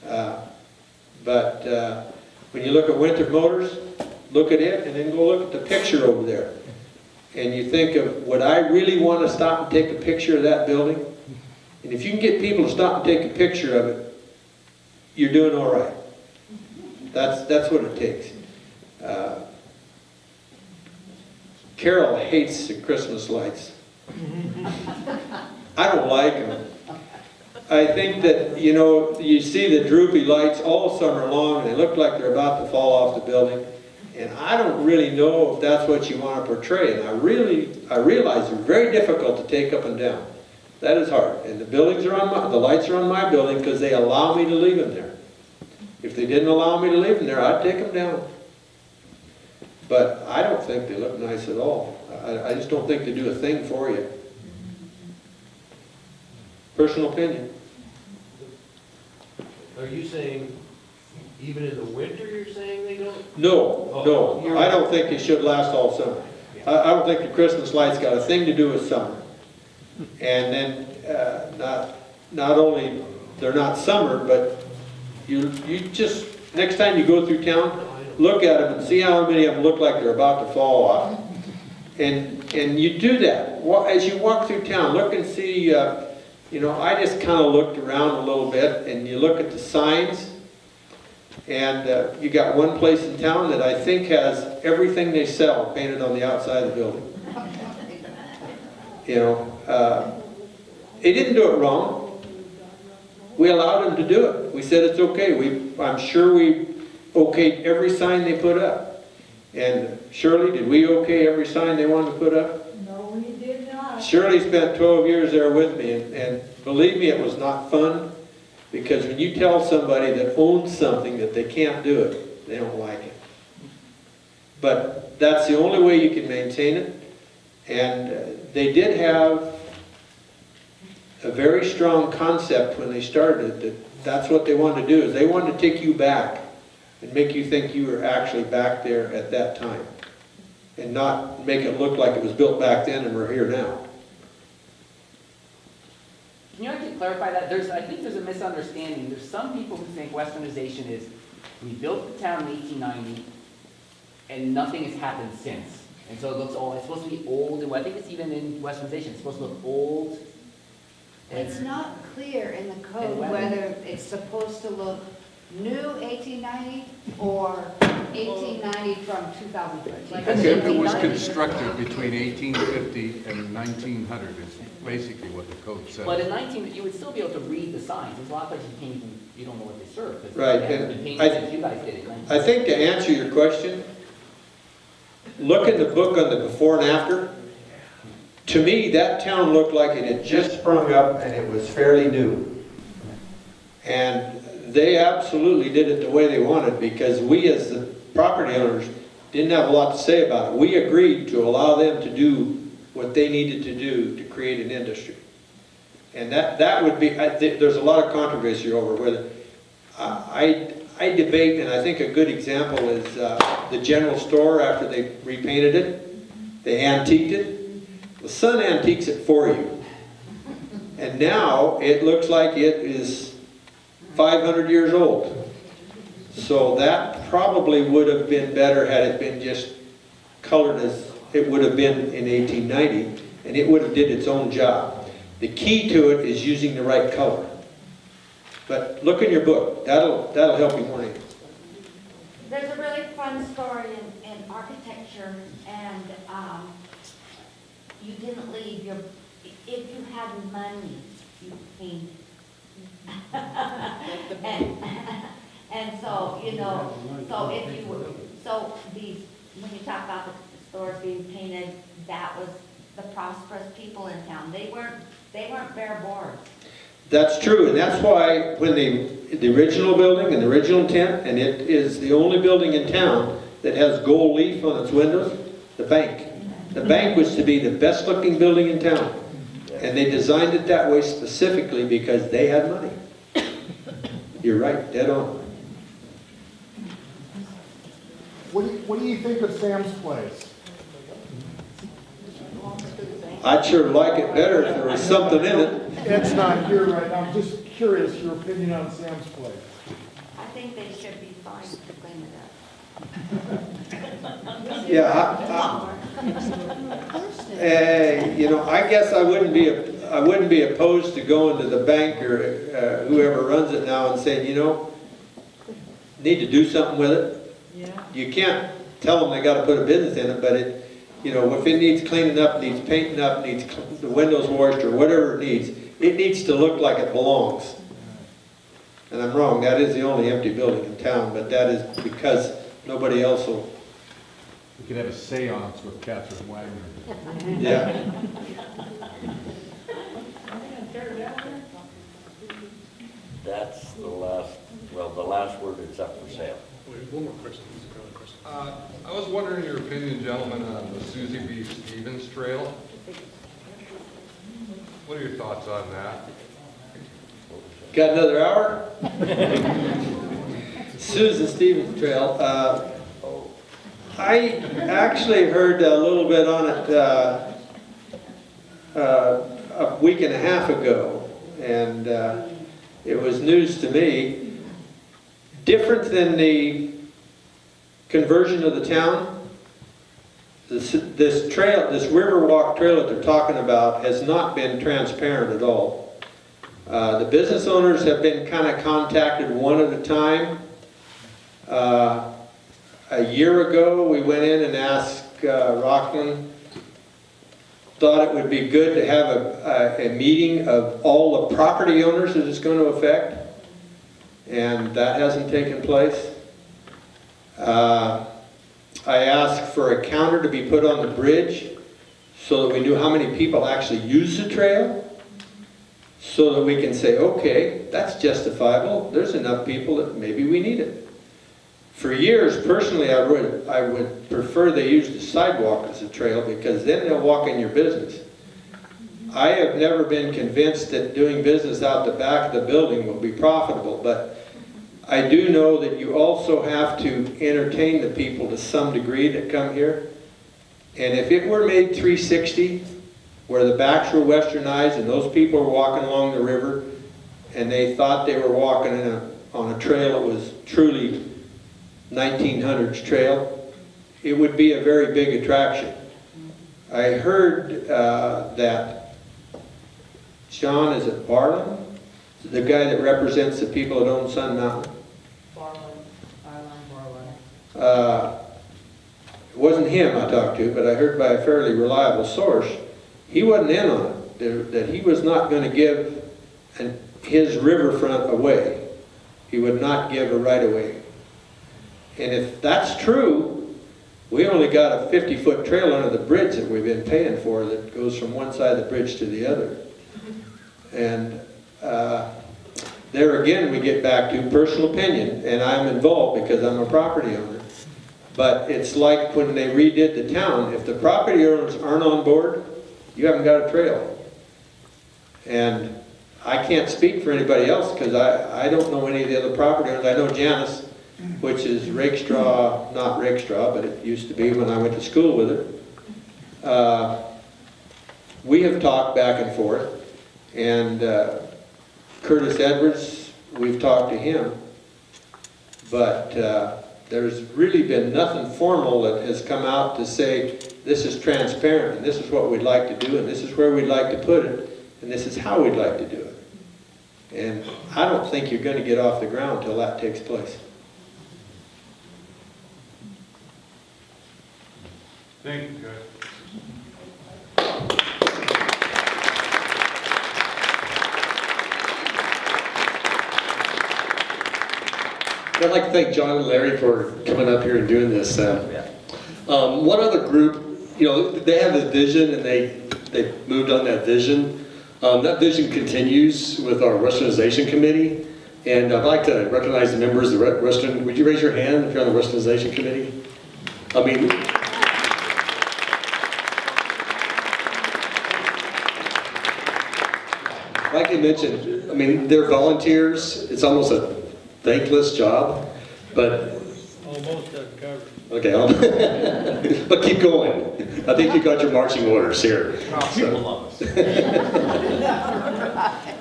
[SPEAKER 3] But when you look at Winthrop Motors, look at it, and then go look at the picture over there. And you think of, would I really want to stop and take a picture of that building? And if you can get people to stop and take a picture of it, you're doing all right. That's what it takes. Carol hates the Christmas lights. I don't like them. I think that, you know, you see the droopy lights all summer long, and they look like they're about to fall off the building. And I don't really know if that's what you want to portray. And I realize they're very difficult to take up and down. That is hard. And the buildings are on the lights are on my building because they allow me to leave them there. If they didn't allow me to leave them there, I'd take them down. But I don't think they look nice at all. I just don't think they do a thing for you. Personal opinion.
[SPEAKER 7] Are you saying, even in the winter, you're saying they don't?
[SPEAKER 3] No. I don't think it should last all summer. I don't think the Christmas lights got a thing to do with summer. And then not only they're not summer, but you just, next time you go through town, look at them and see how many of them look like they're about to fall off. And you do that. As you walk through town, look and see, you know, I just kind of looked around a little bit, and you look at the signs, and you got one place in town that I think has everything they sell painted on the outside of the building. You know, they didn't do it wrong. We allowed them to do it. We said it's okay. I'm sure we okayed every sign they put up. And Shirley, did we okay every sign they wanted to put up?
[SPEAKER 5] No, we did not.
[SPEAKER 3] Shirley spent 12 years there with me, and believe me, it was not fun, because when you tell somebody that owns something that they can't do it, they don't like it. But that's the only way you can maintain it. And they did have a very strong concept when they started that that's what they wanted to do, is they wanted to take you back and make you think you were actually back there at that time, and not make it look like it was built back then and we're here now.
[SPEAKER 16] Can you actually clarify that? I think there's a misunderstanding. There's some people who think Westernization is, we built the town in 1890 and nothing has happened since. And so it looks old. It's supposed to be old, and I think it's even in Westernization, it's supposed to look old.
[SPEAKER 9] It's not clear in the code
[SPEAKER 16] And
[SPEAKER 9] whether it's supposed to look
[SPEAKER 12] new 1890 or 1890 from 2013?
[SPEAKER 16] Because
[SPEAKER 11] If it was
[SPEAKER 16] 1890
[SPEAKER 11] constructed between 1850 and 1900 is basically what the code says.
[SPEAKER 16] But in 19, you would still be able to read the signs. There's a lot of places you can't even, you don't know what they serve. 'cause
[SPEAKER 3] Right,
[SPEAKER 16] they haven't
[SPEAKER 3] and
[SPEAKER 16] been
[SPEAKER 3] I-
[SPEAKER 16] painted since you guys did it in 19.
[SPEAKER 3] I think to answer your question, look in the book on the before and after. To me, that town looked like it had just sprung up and it was fairly new. And they absolutely did it the way they wanted, because we as the property owners didn't have a lot to say about it. We agreed to allow them to do what they needed to do to create an industry. And that would be, there's a lot of controversy over whether, I debate, and I think a good example is the general store after they repainted it, they antiqued it. The sun antiques it for you. And now it looks like it is 500 years old. So that probably would have been better had it been just colored as it would have been in 1890, and it would have did its own job. The key to it is using the right color. But look in your book. That'll help you more.
[SPEAKER 9] There's a really fun story in architecture, and you didn't leave your, if you had money, you painted. And so, you know, so if you were, so these, when you talk about the stores being painted, that was the prosperous people in town. They weren't bare boards.
[SPEAKER 3] That's true, and that's why when the original building and the original intent, and it is the only building in town that has gold leaf on its windows, the bank. The bank was to be the best looking building in town. And they designed it that way specifically because they had money. You're right, dead on.
[SPEAKER 17] What do you think of Sam's Place?
[SPEAKER 3] I'd sure like it better if there was something in it.
[SPEAKER 17] Ed's not here right now. I'm just curious, your opinion on Sam's Place.
[SPEAKER 9] I think they should be fined to clean it up.
[SPEAKER 3] Yeah, you know, I guess I wouldn't be opposed to going to the bank or whoever runs it now and saying, you know, need to do something with it.
[SPEAKER 14] Yeah.
[SPEAKER 3] You can't tell them they got to put a business in it, but it, you know, if it needs cleaning up, needs painting up, needs the windows washed or whatever it needs to look like it belongs. And I'm wrong, that is the only empty building in town, but that is because nobody else will.
[SPEAKER 11] We could have a seance with Catherine Wagner.
[SPEAKER 3] Yeah.
[SPEAKER 2] That's the last word is up for sale.
[SPEAKER 18] One more question. I was wondering your opinion, gentlemen, on the Susie B. Stevens Trail. What are your thoughts on that?
[SPEAKER 3] Got another hour? Susan Stevens Trail. I actually heard a little bit on it a week and a half ago, and it was news to me. Different than the conversion of the town, this trail, this Riverwalk trail that they're talking about has not been transparent at all. The business owners have been kind of contacted one at a time. A year ago, we went in and asked Rockland, thought it would be good to have a meeting of all the property owners that it's going to affect, and that hasn't taken place. I asked for a counter to be put on the bridge so that we knew how many people actually use the trail, so that we can say, okay, that's justifiable. There's enough people that maybe we need it. For years, personally, I would prefer they use the sidewalk as a trail, because then they'll walk in your business. I have never been convinced that doing business out the back of the building will be profitable, but I do know that you also have to entertain the people to some degree that come here. And if it were made 360, where the backs were westernized and those people were walking along the river and they thought they were walking on a trail that was truly 1900s trail, it would be a very big attraction. I heard that John, is it Barlam? The guy that represents the people that own Sun Mountain. it wasn't him I talked to, but I heard by a fairly reliable source, he wasn't in on it, that he was not going to give his riverfront away. He would not give a right-of-way. And if that's true, we only got a 50-foot trail under the bridge that we've been paying for that goes from one side of the bridge to the other. And there again, we get back to personal opinion, and I'm involved because I'm a property owner. But it's like when they redid the town, if the property owners aren't on board, you haven't got a trail. And I can't speak for anybody else because I don't know any of the other property owners. I know Janice, which is Rakestraw, not Rakestraw, but it used to be when I went to school with her. We have talked back and forth, and Curtis Edwards, we've talked to him, but there's really been nothing formal that has come out to say this is transparent and this is what we'd like to do and this is where we'd like to put it and this is how we'd like to do it. And I don't think you're going to get off the ground until that takes place.
[SPEAKER 10] Thank you, guys.
[SPEAKER 1] I'd like to thank John and Larry for coming up here and doing this. One other group, they have a vision and they moved on that vision. That vision continues with our Westernization Committee. And I'd like to recognize the members of the would you raise your hand if you're on the Westernization Committee? Like I mentioned, they're volunteers. It's almost a thankless job, but
[SPEAKER 13] Almost uncovered.
[SPEAKER 1] okay, but keep going. I think you got your marching orders here.
[SPEAKER 7] People love us.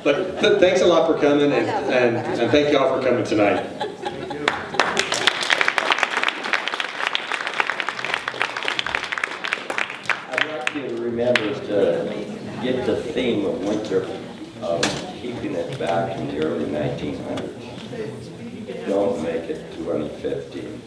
[SPEAKER 1] But thanks a lot for coming, and thank you all for coming tonight.
[SPEAKER 2] I'd like you to remember to get the theme of Winthrop, of keeping it back in the early 1900s. Don't make it 2015.